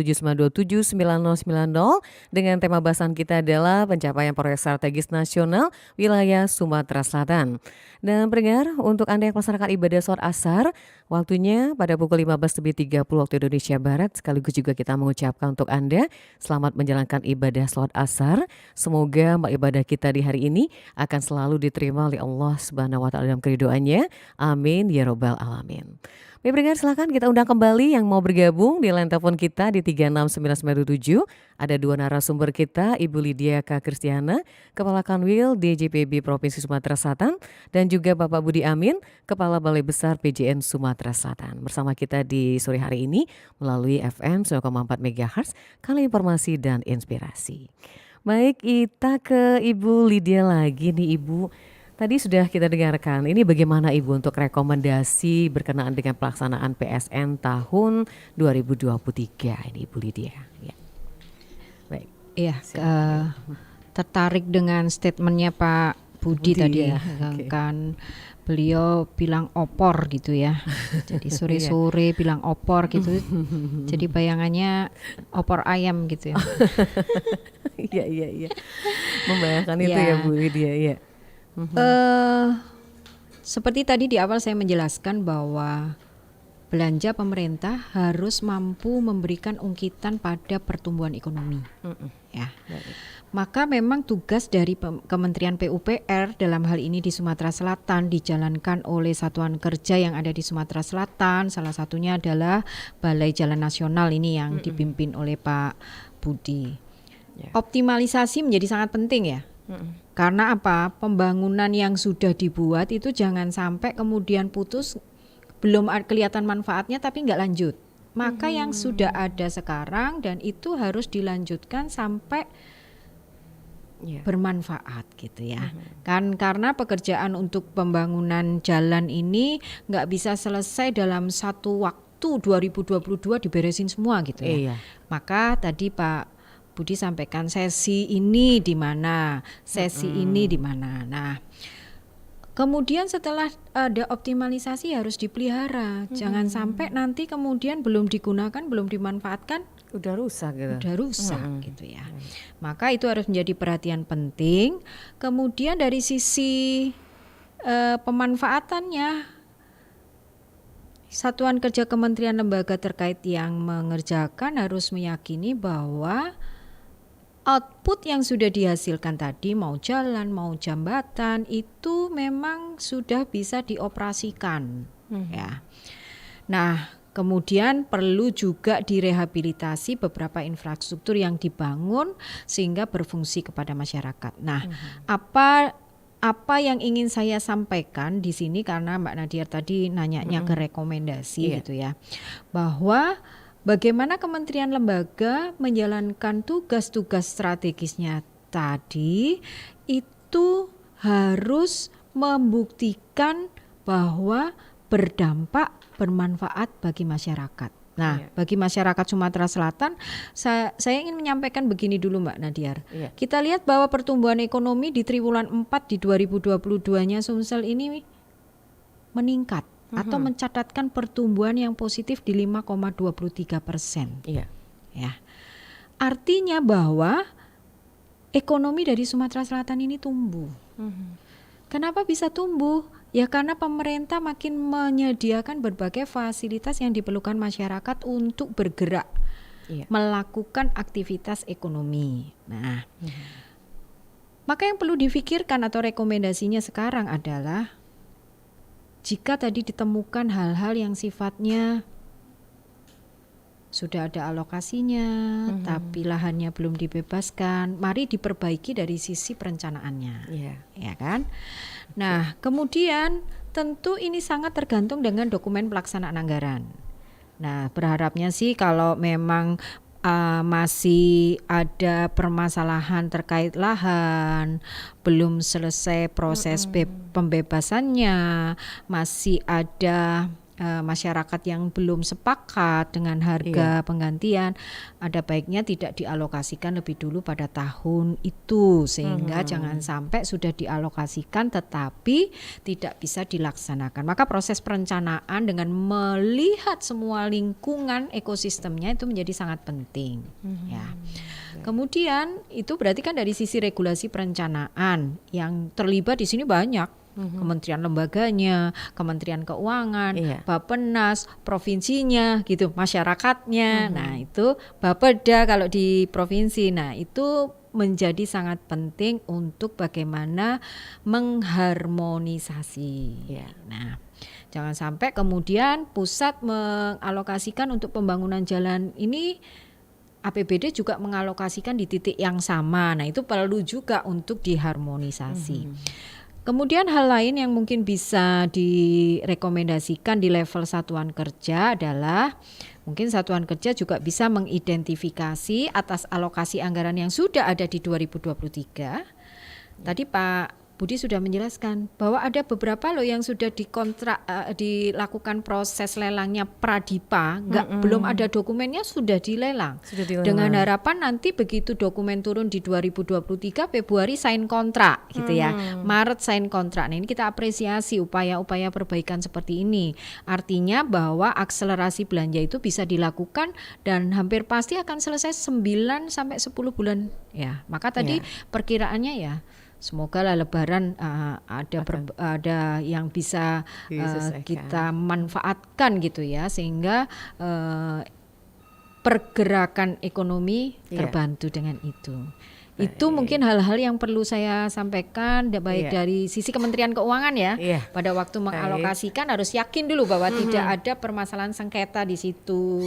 082179279090 dengan tema bahasan kita adalah pencapaian proyek strategis nasional wilayah Sumatera Selatan. Dan pendengar, untuk Anda yang melaksanakan ibadah sholat asar, waktunya pada pukul 15.30 waktu Indonesia Barat. Sekaligus juga kita mengucapkan untuk Anda selamat menjalankan ibadah sholat asar. Semoga ibadah kita di hari ini akan selalu diterima diterima oleh Allah Subhanahu wa taala dalam keridoannya. Amin ya robbal alamin. Baik pendengar, silakan kita undang kembali yang mau bergabung di line telepon kita di 369977. Ada dua narasumber kita, Ibu Lydia K. Kristiana, Kepala Kanwil DJPB Provinsi Sumatera Selatan, dan juga Bapak Budi Amin, Kepala Balai Besar PJN Sumatera Selatan. Bersama kita di sore hari ini melalui FM 9,4 MHz, Kali Informasi dan Inspirasi. Baik, kita ke Ibu Lydia lagi nih Ibu. Tadi sudah kita dengarkan, ini bagaimana Ibu untuk rekomendasi berkenaan dengan pelaksanaan PSN tahun 2023 ini Ibu Lydia. Ya. Baik. Iya, tertarik dengan statementnya Pak Budi tadi ya. Kan beliau bilang opor gitu ya. Jadi sore-sore bilang opor gitu. Jadi bayangannya opor ayam gitu ya. Iya. Membayangkan itu ya Bu Lydia ya. Seperti tadi di awal saya menjelaskan bahwa belanja pemerintah harus mampu memberikan ungkitan pada pertumbuhan ekonomi. Ya. Maka memang tugas dari Kementerian PUPR dalam hal ini di Sumatera Selatan dijalankan oleh satuan kerja yang ada di Sumatera Selatan. Salah satunya adalah Balai Jalan Nasional ini yang dipimpin oleh Pak Budi. Optimalisasi menjadi sangat penting ya. Karena apa? Pembangunan yang sudah dibuat itu jangan sampai kemudian putus, belum kelihatan manfaatnya tapi nggak lanjut. Maka yang sudah ada sekarang dan itu harus dilanjutkan sampai bermanfaat gitu ya. Kan karena pekerjaan untuk pembangunan jalan ini nggak bisa selesai dalam satu waktu 2022 diberesin semua gitu ya. Maka tadi Pak Budi sampaikan sesi ini di mana, sesi ini di mana. Nah, kemudian setelah ada optimalisasi harus dipelihara. Jangan sampai nanti kemudian belum digunakan, belum dimanfaatkan, udah rusak gitu. Gitu ya. Maka itu harus menjadi perhatian penting. Kemudian dari sisi pemanfaatannya, satuan kerja kementerian lembaga terkait yang mengerjakan harus meyakini bahwa output yang sudah dihasilkan tadi, mau jalan, mau jembatan, itu memang sudah bisa dioperasikan. Ya. Nah, kemudian perlu juga direhabilitasi beberapa infrastruktur yang dibangun sehingga berfungsi kepada masyarakat. Nah, apa yang ingin saya sampaikan di sini, karena Mbak Nadia tadi nanyanya ke rekomendasi gitu ya, bahwa bagaimana kementerian lembaga menjalankan tugas-tugas strategisnya tadi itu harus membuktikan bahwa berdampak, bermanfaat bagi masyarakat. Nah, bagi masyarakat Sumatera Selatan, saya ingin menyampaikan begini dulu Mbak Nadiar. Kita lihat bahwa pertumbuhan ekonomi di triwulan 4 di 2022-nya Sumsel ini meningkat. Atau mencatatkan pertumbuhan yang positif di 5,23%. Ya. Artinya bahwa ekonomi dari Sumatera Selatan ini tumbuh. Kenapa bisa tumbuh? Ya karena pemerintah makin menyediakan berbagai fasilitas yang diperlukan masyarakat untuk bergerak, melakukan aktivitas ekonomi. Nah, maka yang perlu difikirkan atau rekomendasinya sekarang adalah jika tadi ditemukan hal-hal yang sifatnya sudah ada alokasinya, tapi lahannya belum dibebaskan, mari diperbaiki dari sisi perencanaannya, ya kan? Nah, kemudian tentu ini sangat tergantung dengan dokumen pelaksanaan anggaran. Nah, berharapnya sih kalau memang masih ada permasalahan terkait lahan, belum selesai proses pembebasannya, masih ada masyarakat yang belum sepakat dengan harga penggantian, ada baiknya tidak dialokasikan lebih dulu pada tahun itu, sehingga jangan sampai sudah dialokasikan tetapi tidak bisa dilaksanakan. Maka proses perencanaan dengan melihat semua lingkungan ekosistemnya itu menjadi sangat penting. Ya. Kemudian itu berarti kan dari sisi regulasi perencanaan yang terlibat di sini banyak. Kementerian lembaganya, Kementerian Keuangan, Bappenas, provinsinya gitu, masyarakatnya. Nah, itu Bapeda kalau di provinsi. Nah, itu menjadi sangat penting untuk bagaimana mengharmonisasi. Nah, jangan sampai kemudian pusat mengalokasikan untuk pembangunan jalan ini, APBD juga mengalokasikan di titik yang sama. Nah, itu perlu juga untuk diharmonisasi. Kemudian hal lain yang mungkin bisa direkomendasikan di level satuan kerja adalah mungkin satuan kerja juga bisa mengidentifikasi atas alokasi anggaran yang sudah ada di 2023. Tadi Pak Budi sudah menjelaskan bahwa ada beberapa loh yang sudah dilakukan proses lelangnya pradipa, belum ada dokumennya sudah dilelang. Dengan harapan nanti begitu dokumen turun di 2023 Februari sign kontrak gitu ya. Maret sign kontrak. Nah, ini kita apresiasi upaya-upaya perbaikan seperti ini. Artinya bahwa akselerasi belanja itu bisa dilakukan dan hampir pasti akan selesai 9 sampai 10 bulan ya. Maka tadi perkiraannya ya semoga lah Lebaran ada yang bisa kita manfaatkan gitu ya, sehingga pergerakan ekonomi terbantu dengan itu. Itu mungkin hal-hal yang perlu saya sampaikan baik dari sisi Kementerian Keuangan ya. Pada waktu mengalokasikan harus yakin dulu bahwa tidak ada permasalahan sengketa di situ.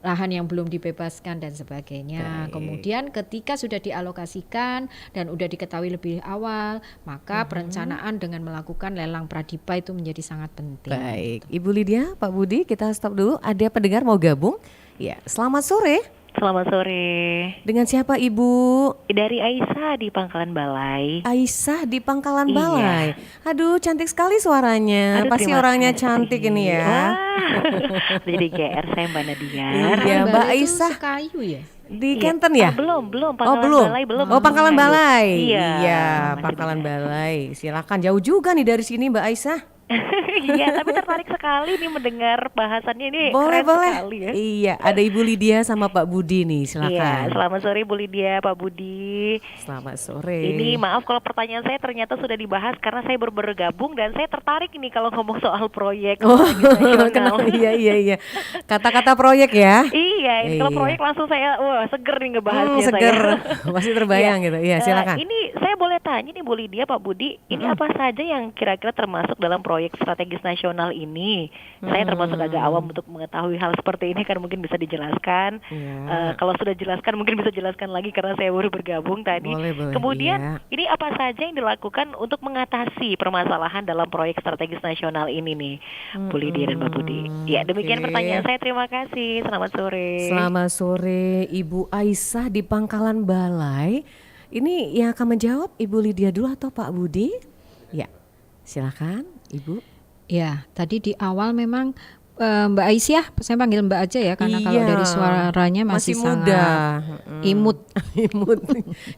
Lahan yang belum dibebaskan dan sebagainya. Kemudian ketika sudah dialokasikan dan sudah diketahui lebih awal, maka perencanaan dengan melakukan lelang pradipa itu menjadi sangat penting. Baik, Ibu Lydia, Pak Budi, kita stop dulu. Ada pendengar mau gabung? Ya, selamat sore. Selamat sore. Dengan siapa Ibu? Dari Aisyah di Pangkalan Balai. Aisyah di Pangkalan Balai. Aduh, cantik sekali suaranya. Aduh, pasti orangnya cantik ini ya. Jadi GR saya Mbak Nadia. Iya, Mbak Aisyah. Kayu ya? Di Kenten ya? Belum. Pangkalan belum. Balai belum. Oh, Pangkalan Balai. Iya, Pangkalan Balai. Silakan, jauh juga nih dari sini Mbak Aisyah. Iya, tapi tertarik sekali nih mendengar bahasannya ini. Boleh. Sekali ya. Iya, ada Ibu Lydia sama Pak Budi nih, silakan. Iya, selamat sore Bu Lydia, Pak Budi. Selamat sore. Ini maaf kalau pertanyaan saya ternyata sudah dibahas karena saya baru bergabung dan saya tertarik ini kalau ngomong soal proyek. Kenapa? Iya. Kata-kata proyek ya. Iya, kalau proyek langsung saya seger nih ngebahasnya. Seger. Masih terbayang gitu. Iya, silakan. Ini saya boleh tanya nih Bu Lydia, Pak Budi, ini apa saja yang kira-kira termasuk dalam proyek strategis nasional ini? Saya termasuk agak awam untuk mengetahui hal seperti ini, kan mungkin bisa dijelaskan. Kalau sudah jelaskan mungkin bisa jelaskan lagi karena saya baru bergabung tadi. Boleh, Kemudian ini apa saja yang dilakukan untuk mengatasi permasalahan dalam proyek strategis nasional ini nih, Bu Lydia dan Pak Budi. Ya, demikian pertanyaan saya. Terima kasih. Selamat sore. Selamat sore Ibu Aisyah di Pangkalan Balai. Ini yang akan menjawab Ibu Lydia dulu atau Pak Budi? Ya, silakan Ibu. Ya, tadi di awal memang Mbak Aisyah, saya panggil Mbak aja ya, karena kalau dari suaranya masih muda, imut.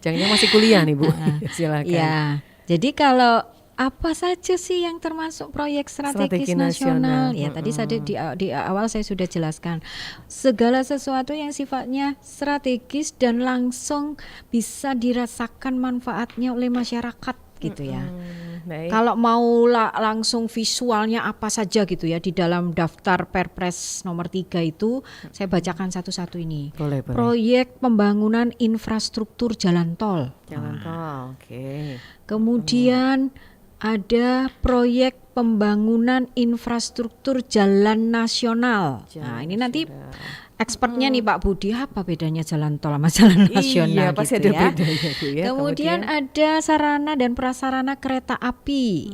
Jangan-jangan masih kuliah nih Bu. Silakan. Ya, jadi kalau apa saja sih yang termasuk proyek strategis nasional? Ya, tadi saya di awal saya sudah jelaskan segala sesuatu yang sifatnya strategis dan langsung bisa dirasakan manfaatnya oleh masyarakat gitu ya. Kalau mau langsung visualnya apa saja gitu ya, di dalam daftar Perpres nomor 3 itu saya bacakan satu-satu ini. Boleh. Proyek pembangunan infrastruktur jalan tol. Oke. Kemudian ada proyek pembangunan infrastruktur jalan nasional. Ini nanti expertnya nih Pak Budi, apa bedanya jalan tol sama jalan nasional? Iya, pasti gitu ada ya. bedanya tuh ya. Kemudian ada sarana dan prasarana kereta api.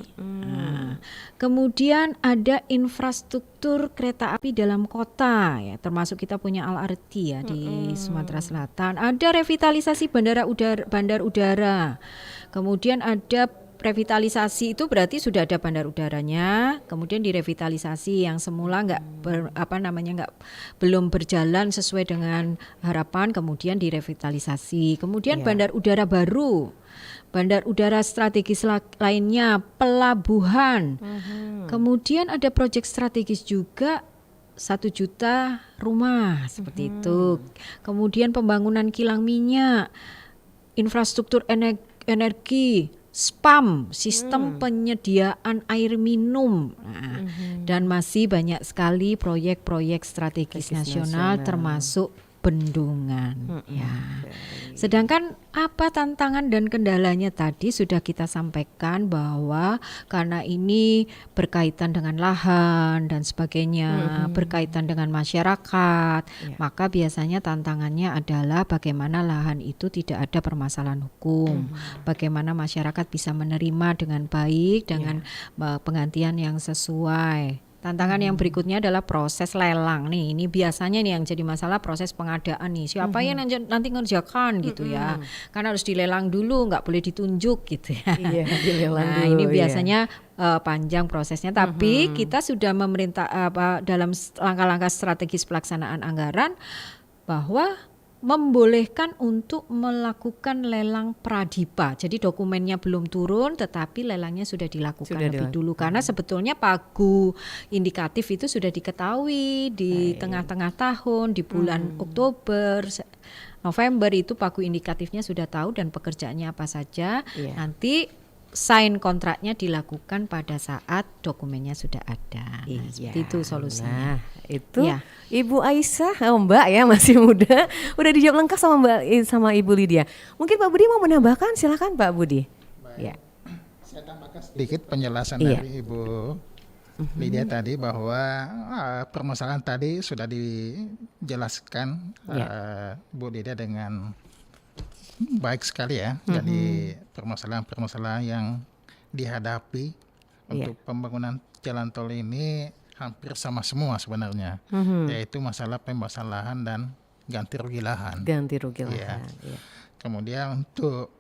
Kemudian ada infrastruktur kereta api dalam kota ya, termasuk kita punya LRT ya di Sumatera Selatan. Ada revitalisasi bandar udara. Kemudian ada revitalisasi, itu berarti sudah ada bandar udaranya, kemudian direvitalisasi yang semula belum berjalan sesuai dengan harapan, kemudian direvitalisasi. Kemudian bandar udara baru, bandar udara strategis lainnya, pelabuhan. Kemudian ada proyek strategis juga 1 juta rumah seperti itu. Kemudian pembangunan kilang minyak, infrastruktur energi, SPAM, sistem penyediaan air minum. Dan masih banyak sekali proyek-proyek strategis nasional termasuk bendungan. Ya. Sedangkan apa tantangan dan kendalanya tadi sudah kita sampaikan bahwa karena ini berkaitan dengan lahan dan sebagainya, berkaitan dengan masyarakat, maka biasanya tantangannya adalah bagaimana lahan itu tidak ada permasalahan hukum, bagaimana masyarakat bisa menerima dengan baik dengan penggantian yang sesuai. Tantangan yang berikutnya adalah proses lelang nih. Ini biasanya nih yang jadi masalah proses pengadaan nih. Siapa yang nanti ngerjakan gitu ya. Karena harus dilelang dulu, nggak boleh ditunjuk gitu ya. Iya, dilelang Nah, dulu, ini iya. biasanya panjang prosesnya. Tapi kita sudah dalam langkah-langkah strategis pelaksanaan anggaran bahwa membolehkan untuk melakukan lelang pradipa. Jadi dokumennya belum turun tetapi lelangnya sudah dilakukan lebih dulu karena sebetulnya pagu indikatif itu sudah diketahui di tengah-tengah tahun, di bulan Oktober, November itu pagu indikatifnya sudah tahu dan pekerjaannya apa saja. Nanti sign kontraknya dilakukan pada saat dokumennya sudah ada. Nah, seperti itu solusinya. Nah, itu Ibu Aisyah, Mbak ya masih muda, udah dijawab lengkap sama Mbak sama Ibu Lydia. Mungkin Pak Budi mau menambahkan, silakan Pak Budi. Ya. Saya tambahkan sedikit penjelasan dari Ibu Lydia tadi bahwa permasalahan tadi sudah dijelaskan Bu Lydia dengan baik sekali ya. Jadi permasalahan-permasalahan yang dihadapi untuk pembangunan jalan tol ini hampir sama semua sebenarnya, yaitu masalah pembebasan lahan dan ganti rugi lahan. Ganti rugi lahan. Ya. Kemudian untuk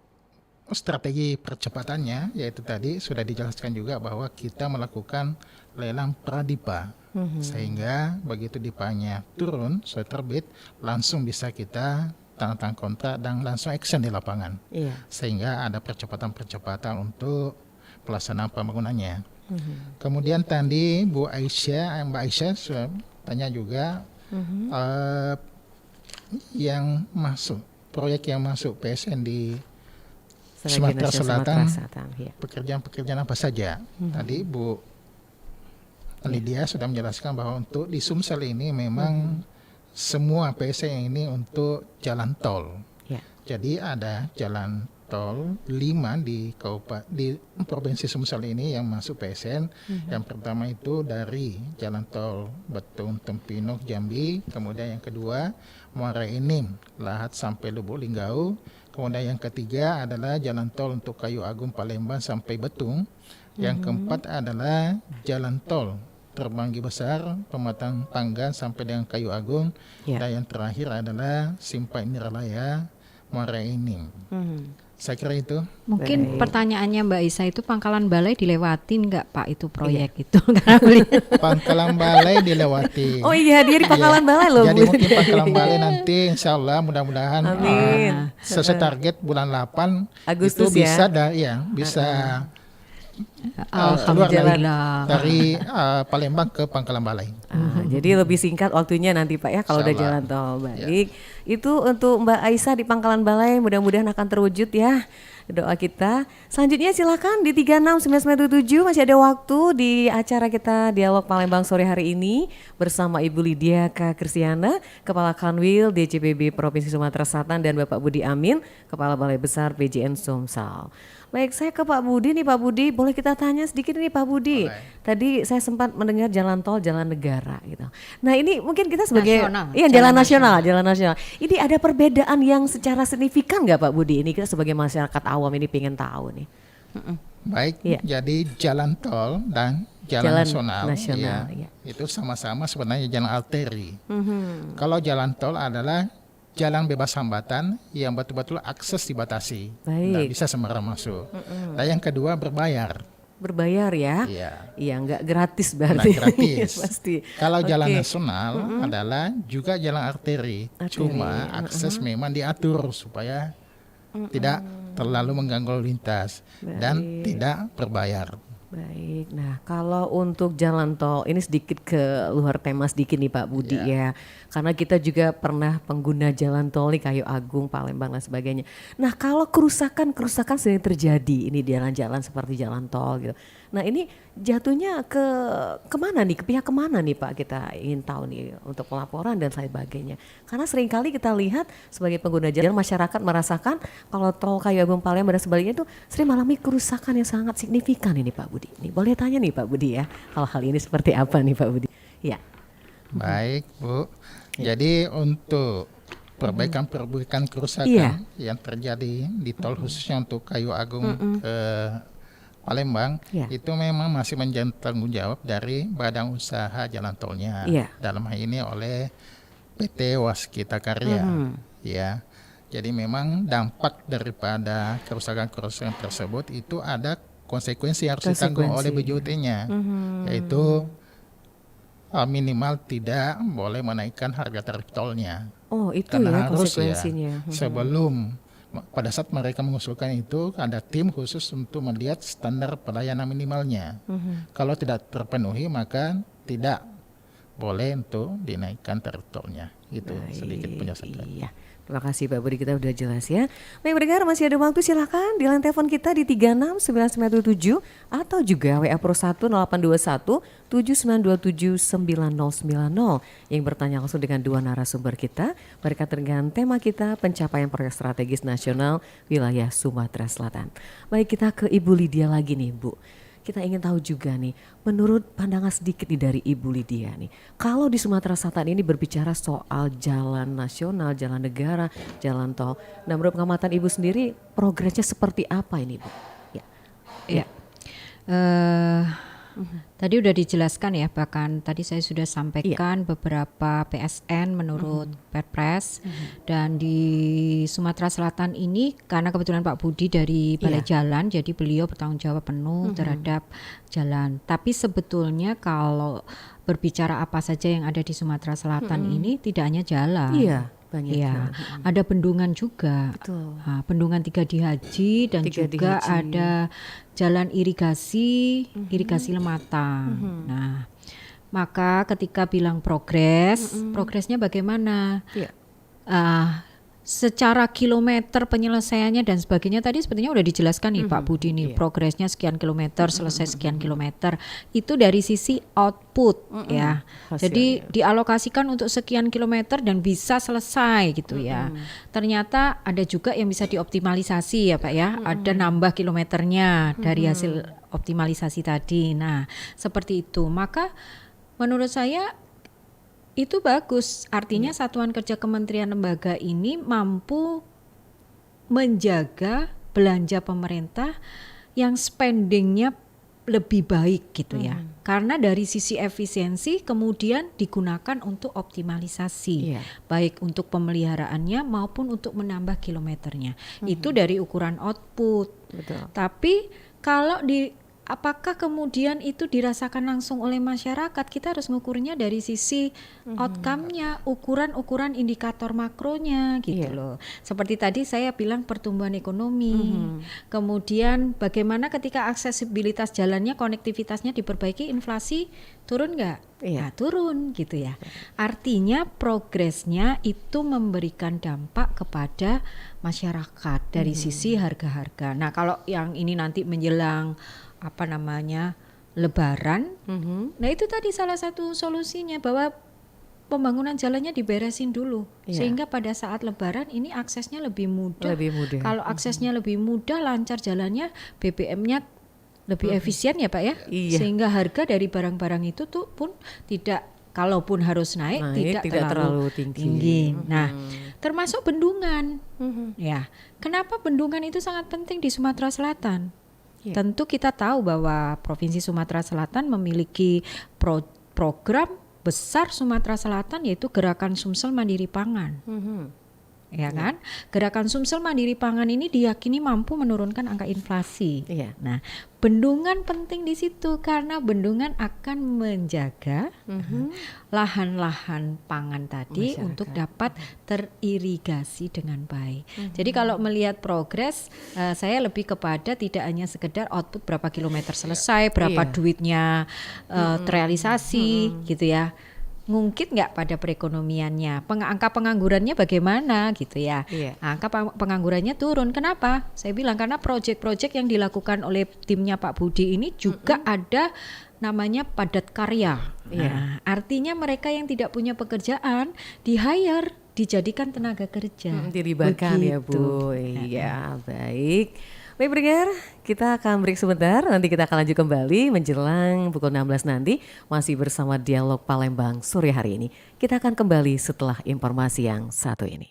strategi percepatannya, yaitu tadi sudah dijelaskan juga bahwa kita melakukan lelang pradipa, sehingga begitu dipanya turun, sudah terbit, langsung bisa kita tanda tangan kontrak dan langsung action di lapangan, sehingga ada percepatan-percepatan untuk pelaksanaan pembangunannya. Kemudian tadi Mbak Aisyah sudah tanya juga yang masuk proyek yang masuk PSN di Sumatera Selatan, pekerjaan-pekerjaan apa saja. Tadi Bu Lydia sudah menjelaskan bahwa untuk di Sumsel ini memang semua PSN ini untuk jalan tol. Jadi ada jalan tol 5 di Provinsi Sumsel ini yang masuk PSN. Yang pertama itu dari jalan tol Betung Tempinok Jambi, kemudian yang kedua Muara Enim Lahat sampai Lubuk Linggau, kemudian yang ketiga adalah jalan tol untuk Kayu Agung Palembang sampai Betung, yang keempat adalah jalan tol Terbanggi Besar Pematang Panggan sampai dengan Kayu Agung, dan yang terakhir adalah Simpai Niralaya Muara Enim. Saya kira itu. Mungkin pertanyaannya Mbak Isa itu Pangkalan Balai dilewatin nggak Pak itu proyek itu? Pangkalan Balai dilewati. Oh iya, dia di Pangkalan Balai loh. Jadi mungkin Pangkalan Balai nanti insya Allah mudah-mudahan sesuai target bulan 8 Agustus itu bisa bisa keluar dari Palembang ke Pangkalan Balai. Jadi lebih singkat waktunya nanti Pak ya kalau udah jalan tol. Baik. Itu untuk Mbak Aisyah di Pangkalan Balai, mudah-mudahan akan terwujud ya doa kita. Selanjutnya silakan di 369977 masih ada waktu di acara kita Dialog Palembang sore hari ini bersama Ibu Lydia K. Kristiana, Kepala Kanwil DJPB Provinsi Sumatera Selatan, dan Bapak Budi Amin, Kepala Balai Besar PJN Sumsel. Baik, saya ke Pak Budi nih. Pak Budi, boleh kita tanya sedikit nih Pak Budi. Tadi saya sempat mendengar jalan tol, jalan negara gitu. Nah ini mungkin kita sebagai jalan nasional. Ini ada perbedaan yang secara signifikan nggak Pak Budi? Ini kita sebagai masyarakat awam ini pengen tahu nih. Baik, jadi jalan tol dan jalan nasional itu sama-sama sebenarnya jalan arteri. Kalau jalan tol adalah jalan bebas hambatan yang betul-betul akses dibatasi, nggak bisa sembarang masuk. Dan yang kedua berbayar ya? Iya, nggak gratis berarti. Nggak gratis. Pasti. Kalau jalan nasional adalah juga jalan arteri. Cuma akses memang diatur supaya tidak terlalu mengganggu lalu lintas dan tidak berbayar. Baik, nah kalau untuk jalan tol ini sedikit ke luar tema sedikit nih Pak Budi ya. Karena kita juga pernah pengguna jalan tol nih Kayu Agung, Palembang dan sebagainya. Nah kalau kerusakan sering terjadi ini di jalan-jalan seperti jalan tol gitu. Nah ini jatuhnya kemana nih, ke pihak kemana nih Pak, kita ingin tahu nih untuk pelaporan dan sebagainya. Karena seringkali kita lihat sebagai pengguna jalan, masyarakat merasakan kalau tol Kayu Agung Palembang dan sebaliknya itu sering mengalami kerusakan yang sangat signifikan ini Pak Budi. Nih boleh tanya nih Pak Budi ya, hal-hal ini seperti apa nih Pak Budi? Ya. Baik Bu, jadi untuk perbaikan kerusakan yang terjadi di tol khususnya untuk Kayu Agung ke Palembang itu memang masih menjadi tanggung jawab dari Badan Usaha Jalan Tolnya, dalam hal ini oleh PT Waskita Karya. Ya, jadi memang dampak daripada kerusakan-kerusakan tersebut itu ada konsekuensi yang harus ditanggung oleh BJUT-nya, yaitu minimal tidak boleh menaikkan harga tarif tolnya. Oh itu karena ya konsekuensinya. Sebelum pada saat mereka mengusulkan itu ada tim khusus untuk melihat standar pelayanan minimalnya. Kalau tidak terpenuhi maka tidak boleh untuk dinaikkan tarif tolnya. Itu sedikit penjelasan. Iya. Terima kasih Pak Budi, kita udah jelas ya. Baik pendengar, masih ada waktu, silahkan di line telepon kita di 36997 atau juga WA Pro 1 0821 7927 9090 yang bertanya langsung dengan dua narasumber kita berkaitan dengan tema kita pencapaian proyek strategis nasional wilayah Sumatera Selatan. Baik, kita ke Ibu Lydia lagi nih Bu. Kita ingin tahu juga nih, menurut pandangan sedikit nih dari Ibu Lydia nih, kalau di Sumatera Selatan ini berbicara soal jalan nasional, jalan negara, jalan tol. Nah menurut pengamatan Ibu sendiri, progresnya seperti apa ini Bu? Ya. Tadi udah dijelaskan ya, bahkan tadi saya sudah sampaikan beberapa PSN menurut Perpres, dan di Sumatera Selatan ini karena kebetulan Pak Budi dari Balai Jalan, jadi beliau bertanggung jawab penuh terhadap jalan. Tapi sebetulnya kalau berbicara apa saja yang ada di Sumatera Selatan ini tidak hanya jalan. Banyak ada bendungan juga. Bendungan 3D Haji dan 3D juga Haji. Ada jalan irigasi Lematang. Nah, maka ketika bilang progresnya bagaimana? Secara kilometer penyelesaiannya dan sebagainya tadi sepertinya udah dijelaskan nih Pak Budi nih, progresnya sekian kilometer, selesai sekian kilometer. Itu dari sisi output ya. Jadi dialokasikan untuk sekian kilometer dan bisa selesai gitu ya. Ternyata ada juga yang bisa dioptimalisasi ya Pak ya. Ada nambah kilometernya dari hasil optimalisasi tadi. Nah, seperti itu. Maka menurut saya itu bagus, artinya satuan kerja kementerian lembaga ini mampu menjaga belanja pemerintah yang spendingnya lebih baik gitu ya. Karena dari sisi efisiensi kemudian digunakan untuk optimalisasi, baik untuk pemeliharaannya maupun untuk menambah kilometernya. Itu dari ukuran output. Tapi kalau apakah kemudian itu dirasakan langsung oleh masyarakat? Kita harus mengukurnya dari sisi outcome-nya, ukuran-ukuran indikator makronya gitu loh. Seperti tadi saya bilang pertumbuhan ekonomi, kemudian bagaimana ketika aksesibilitas jalannya, konektivitasnya diperbaiki, inflasi turun nggak? Nah, turun gitu ya. Artinya progresnya itu memberikan dampak kepada masyarakat dari sisi harga-harga. Nah kalau yang ini nanti menjelang Lebaran, nah itu tadi salah satu solusinya bahwa pembangunan jalannya diberesin dulu sehingga pada saat Lebaran ini aksesnya lebih mudah. Kalau aksesnya lebih mudah, lancar jalannya, BBM-nya lebih efisien ya Pak ya, sehingga harga dari barang-barang itu tuh pun tidak, kalaupun harus naik tidak terlalu tinggi. Nah, termasuk bendungan. Ya, kenapa bendungan itu sangat penting di Sumatera Selatan? Tentu kita tahu bahwa Provinsi Sumatera Selatan memiliki program besar Sumatera Selatan, yaitu Gerakan Sumsel Mandiri Pangan. Ya kan? Gerakan Sumsel Mandiri Pangan ini diyakini mampu menurunkan angka inflasi. Nah, bendungan penting di situ karena bendungan akan menjaga lahan-lahan pangan tadi untuk dapat teririgasi dengan baik. Jadi kalau melihat progres, saya lebih kepada tidak hanya sekedar output berapa kilometer selesai, berapa duitnya terrealisasi gitu ya. ngungkit nggak pada perekonomiannya, angka penganggurannya bagaimana gitu ya. Angka penganggurannya turun. Kenapa? Saya bilang karena proyek-proyek yang dilakukan oleh timnya Pak Budi ini juga ada namanya padat karya. Nah, artinya mereka yang tidak punya pekerjaan di-hire, dijadikan tenaga kerja. Dilibatkan ya Bu. Iya, baik. Baik pendengar, kita akan break sebentar, nanti kita akan lanjut kembali menjelang pukul 16 nanti masih bersama Dialog Palembang sore hari ini. Kita akan kembali setelah informasi yang satu ini.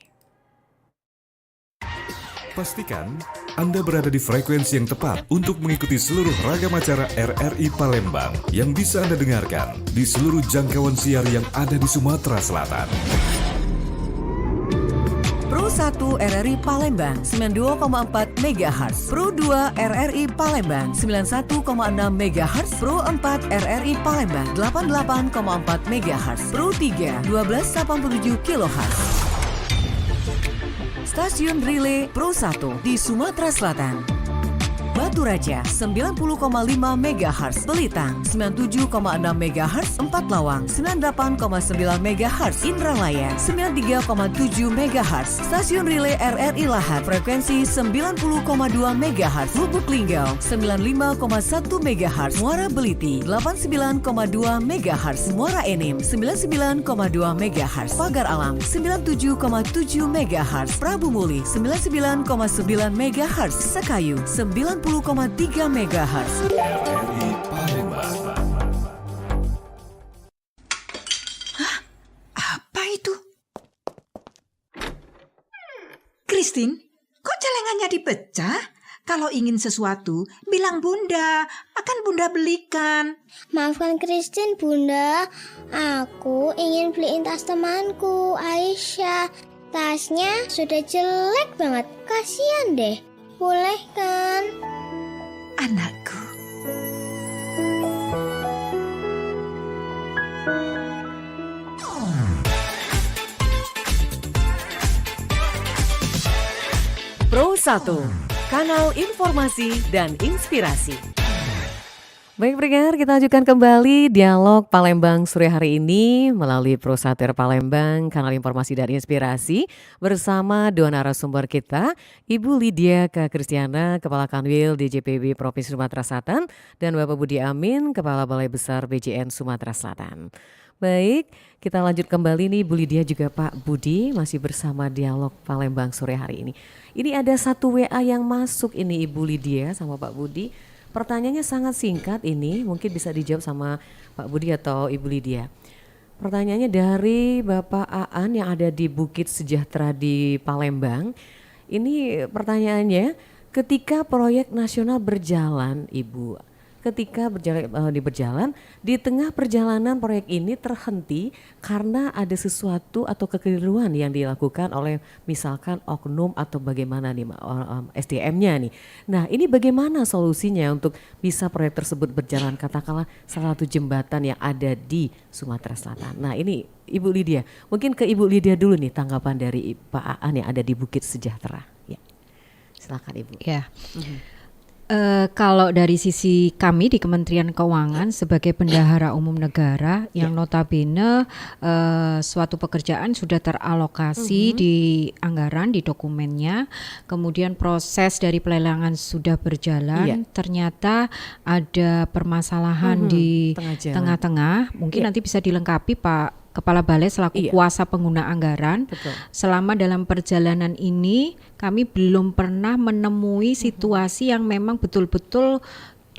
Pastikan Anda berada di frekuensi yang tepat untuk mengikuti seluruh ragam acara RRI Palembang yang bisa Anda dengarkan di seluruh jangkauan siar yang ada di Sumatera Selatan. Pro 1 RRI Palembang 92,4 MHz, Pro 2 RRI Palembang 91,6 MHz, Pro 4 RRI Palembang 88,4 MHz, Pro 3 1287 kHz. Stasiun Relay Pro 1 di Sumatera Selatan. Batu Raja 90,5 MHz, Belitang 97,6 MHz, Empat Lawang 98,9 MHz, Indralaya 93,7 MHz, Stasiun Relay RRI Lahad frekuensi 90,2 MHz, Lubuk Linggau 95,1 MHz, Muara Beliti 89,2 MHz, Muara Enim 99,2 MHz, Pagar Alam 97,7 MHz, Prabu Muli 99,9 MHz, Sekayu 90,3 MHz. RRI Palembang. Apa itu? Christine, kok celengannya dipecah? Kalau ingin sesuatu, bilang Bunda, akan Bunda belikan. Maafkan Christine, Bunda. Aku ingin beliin tas temanku, Aisyah. Tasnya sudah jelek banget, kasihan deh. Boleh kan? Anakku. Pro 1, kanal informasi dan inspirasi. Baik pendengar, kita lanjutkan kembali Dialog Palembang sore hari ini melalui Pro 1 RRI Palembang, kanal informasi dan inspirasi bersama dua narasumber kita, Ibu Lydia K. Kristiana, Kepala Kanwil DJPB Provinsi Sumatera Selatan, dan Bapak Budi Amin, Kepala Balai Besar BJN Sumatera Selatan. Baik, kita lanjut kembali nih Bu Lydia juga Pak Budi masih bersama Dialog Palembang sore hari ini. Ini ada satu WA yang masuk ini Ibu Lydia sama Pak Budi. Pertanyaannya sangat singkat ini, mungkin bisa dijawab sama Pak Budi atau Ibu Lydia. Pertanyaannya dari Bapak Aan yang ada di Bukit Sejahtera di Palembang. Ini pertanyaannya, ketika proyek nasional berjalan Ibu, berjalan di tengah perjalanan proyek ini terhenti karena ada sesuatu atau kekeliruan yang dilakukan oleh misalkan oknum atau bagaimana nih SDM-nya nih. Nah, ini bagaimana solusinya untuk bisa proyek tersebut berjalan, katakanlah salah satu jembatan yang ada di Sumatera Selatan. Nah, ini Ibu Lydia, mungkin ke Ibu Lydia dulu nih tanggapan dari Pak Aan yang ada di Bukit Sejahtera. Ya. Silakan Ibu. Ya. Kalau dari sisi kami di Kementerian Keuangan sebagai Bendahara Umum Negara yang notabene suatu pekerjaan sudah teralokasi di anggaran, di dokumennya, kemudian proses dari pelelangan sudah berjalan, ternyata ada permasalahan di tengah-tengah, mungkin nanti bisa dilengkapi Pak Kepala Balai selaku kuasa pengguna anggaran. Betul. Selama dalam perjalanan ini kami belum pernah menemui situasi yang memang betul-betul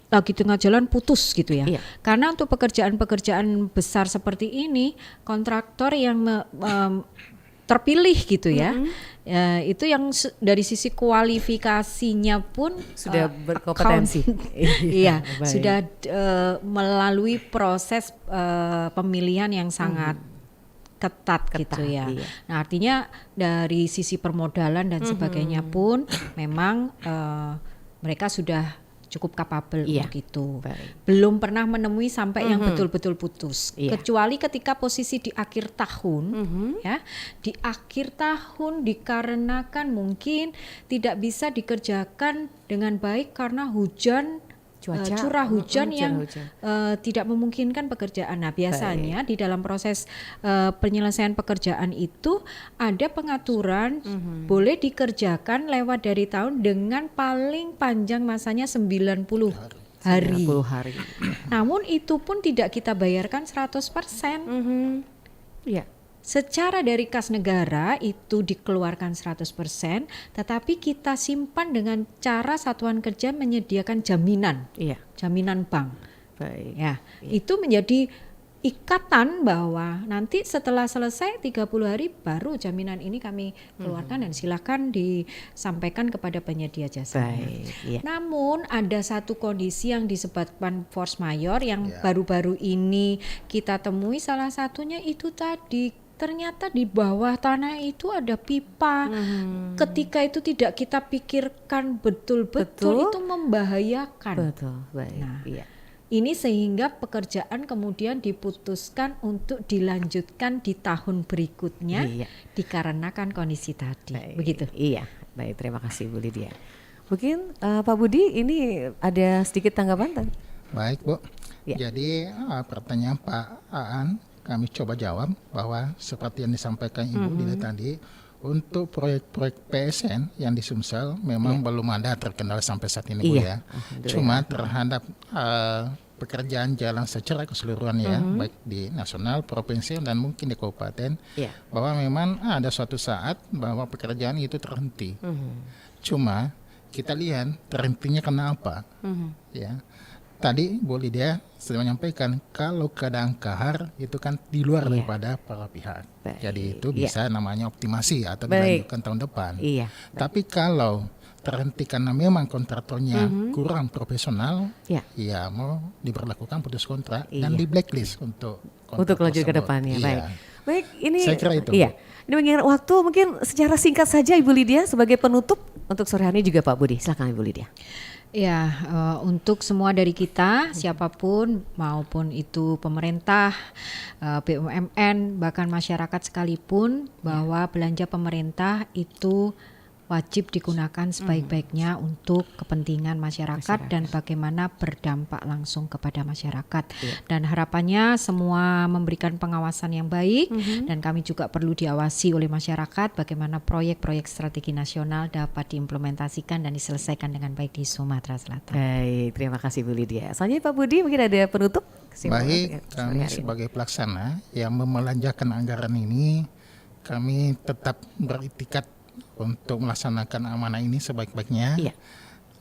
lagi tengah jalan putus gitu ya. Karena untuk pekerjaan-pekerjaan besar seperti ini kontraktor yang terpilih gitu ya. Itu yang dari sisi kualifikasinya pun sudah berkompetensi. Sudah melalui proses pemilihan yang sangat ketat gitu ya. Nah, artinya dari sisi permodalan dan sebagainya pun memang mereka sudah cukup kapabel begitu. Belum pernah menemui sampai yang betul-betul putus. Kecuali ketika posisi di akhir tahun, ya, di akhir tahun dikarenakan mungkin tidak bisa dikerjakan dengan baik karena hujan curah hujan yang hujan. tidak memungkinkan pekerjaan. Nah, biasanya di dalam proses penyelesaian pekerjaan itu ada pengaturan boleh dikerjakan lewat dari tahun dengan paling panjang masanya 90 hari. 90 hari. Namun itu pun tidak kita bayarkan 100%. Iya. Secara dari kas negara itu dikeluarkan 100%, tetapi kita simpan dengan cara Satuan Kerja menyediakan jaminan. Iya. Jaminan bank. Baik. Ya, itu menjadi ikatan bahwa nanti setelah selesai 30 hari baru jaminan ini kami keluarkan dan silakan disampaikan kepada penyedia jasa. Baik. Iya. Namun ada satu kondisi yang disebabkan force majeure yang baru-baru ini kita temui, salah satunya itu tadi. Ternyata di bawah tanah itu ada pipa. Ketika itu tidak kita pikirkan betul-betul, itu membahayakan. Betul, baik. Nah, Iya. ini sehingga pekerjaan kemudian diputuskan untuk dilanjutkan di tahun berikutnya dikarenakan kondisi tadi. Baik. Begitu. Iya, baik, terima kasih Bu Lydia. Mungkin Pak Budi ini ada sedikit tanggapan? Baik Bu, Ya. jadi pertanyaan Pak Aan kami coba jawab bahwa seperti yang disampaikan Ibu Lydia tadi, untuk proyek-proyek PSN yang di Sumsel memang belum ada terkendala sampai saat ini Bu ya. Cuma terhadap pekerjaan jalan secara keseluruhan ya, baik di nasional, provinsi dan mungkin di kabupaten, bahwa memang ada suatu saat bahwa pekerjaan itu terhenti. Cuma kita lihat terhentinya kenapa, ya. Tadi Bu Lydia sudah menyampaikan kalau keadaan kahar itu kan di luar daripada para pihak. Jadi itu bisa namanya optimasi atau dilanjutkan tahun depan. Tapi kalau terhenti karena memang kontraktornya kurang profesional, ya mau diberlakukan putus kontrak dan di blacklist untuk lanjut ke depannya. Baik. Baik, ini saya kira itu. Iya. Ini mengingat waktu, mungkin secara singkat saja Ibu Lydia sebagai penutup untuk sore hari ini juga Pak Budi. Silakan Ibu Lydia. Ya, untuk semua dari kita, siapapun maupun itu pemerintah, BUMN, bahkan masyarakat sekalipun, bahwa belanja pemerintah itu wajib digunakan sebaik-baiknya untuk kepentingan masyarakat dan bagaimana berdampak langsung kepada masyarakat. Dan harapannya semua memberikan pengawasan yang baik dan kami juga perlu diawasi oleh masyarakat bagaimana proyek-proyek strategi nasional dapat diimplementasikan dan diselesaikan dengan baik di Sumatera Selatan. Baik, terima kasih Bu Lydia. Selanjutnya Pak Budi mungkin ada penutup? Baik, kami sebagai pelaksana yang memelanjakan anggaran ini, kami tetap beriktikat untuk melaksanakan amanah ini sebaik-baiknya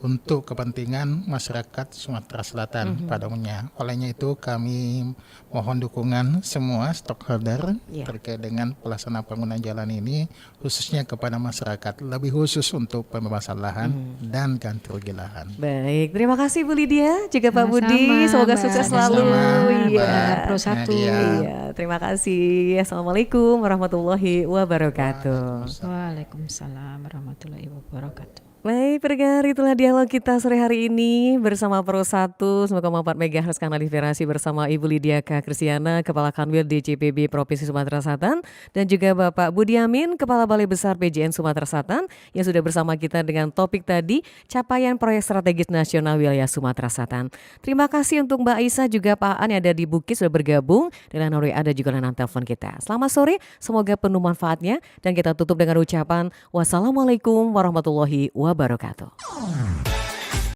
untuk kepentingan masyarakat Sumatera Selatan pada umumnya. Olehnya itu kami mohon dukungan semua stakeholder terkait dengan pelaksanaan pembangunan jalan ini, khususnya kepada masyarakat, lebih khusus untuk pembebasan lahan dan ganti rugi lahan. Baik, terima kasih Bu Lydia, juga Pak Budi, semoga sukses selalu. Pro Satu. Iya, terima kasih. Assalamualaikum warahmatullahi wabarakatuh. Waalaikumsalam warahmatullahi wabarakatuh. Baik, pendengar, itulah dialog kita sore hari ini bersama Pro 1 1,4 MHz kanal Inspirasi bersama Ibu Lydia K. Kristiana, Kepala Kanwil DJPB Provinsi Sumatera Selatan, dan juga Bapak Budi Amin, Kepala Balai Besar PJN Sumatera Selatan, yang sudah bersama kita dengan topik tadi, capaian proyek strategis nasional wilayah Sumatera Selatan. Terima kasih untuk Mbak Aisyah juga Pak An yang ada di Bukit sudah bergabung, dan Nuri ada juga layanan telepon kita. Selamat sore, semoga penuh manfaatnya, dan kita tutup dengan ucapan wassalamualaikum warahmatullahi wabarakatuh.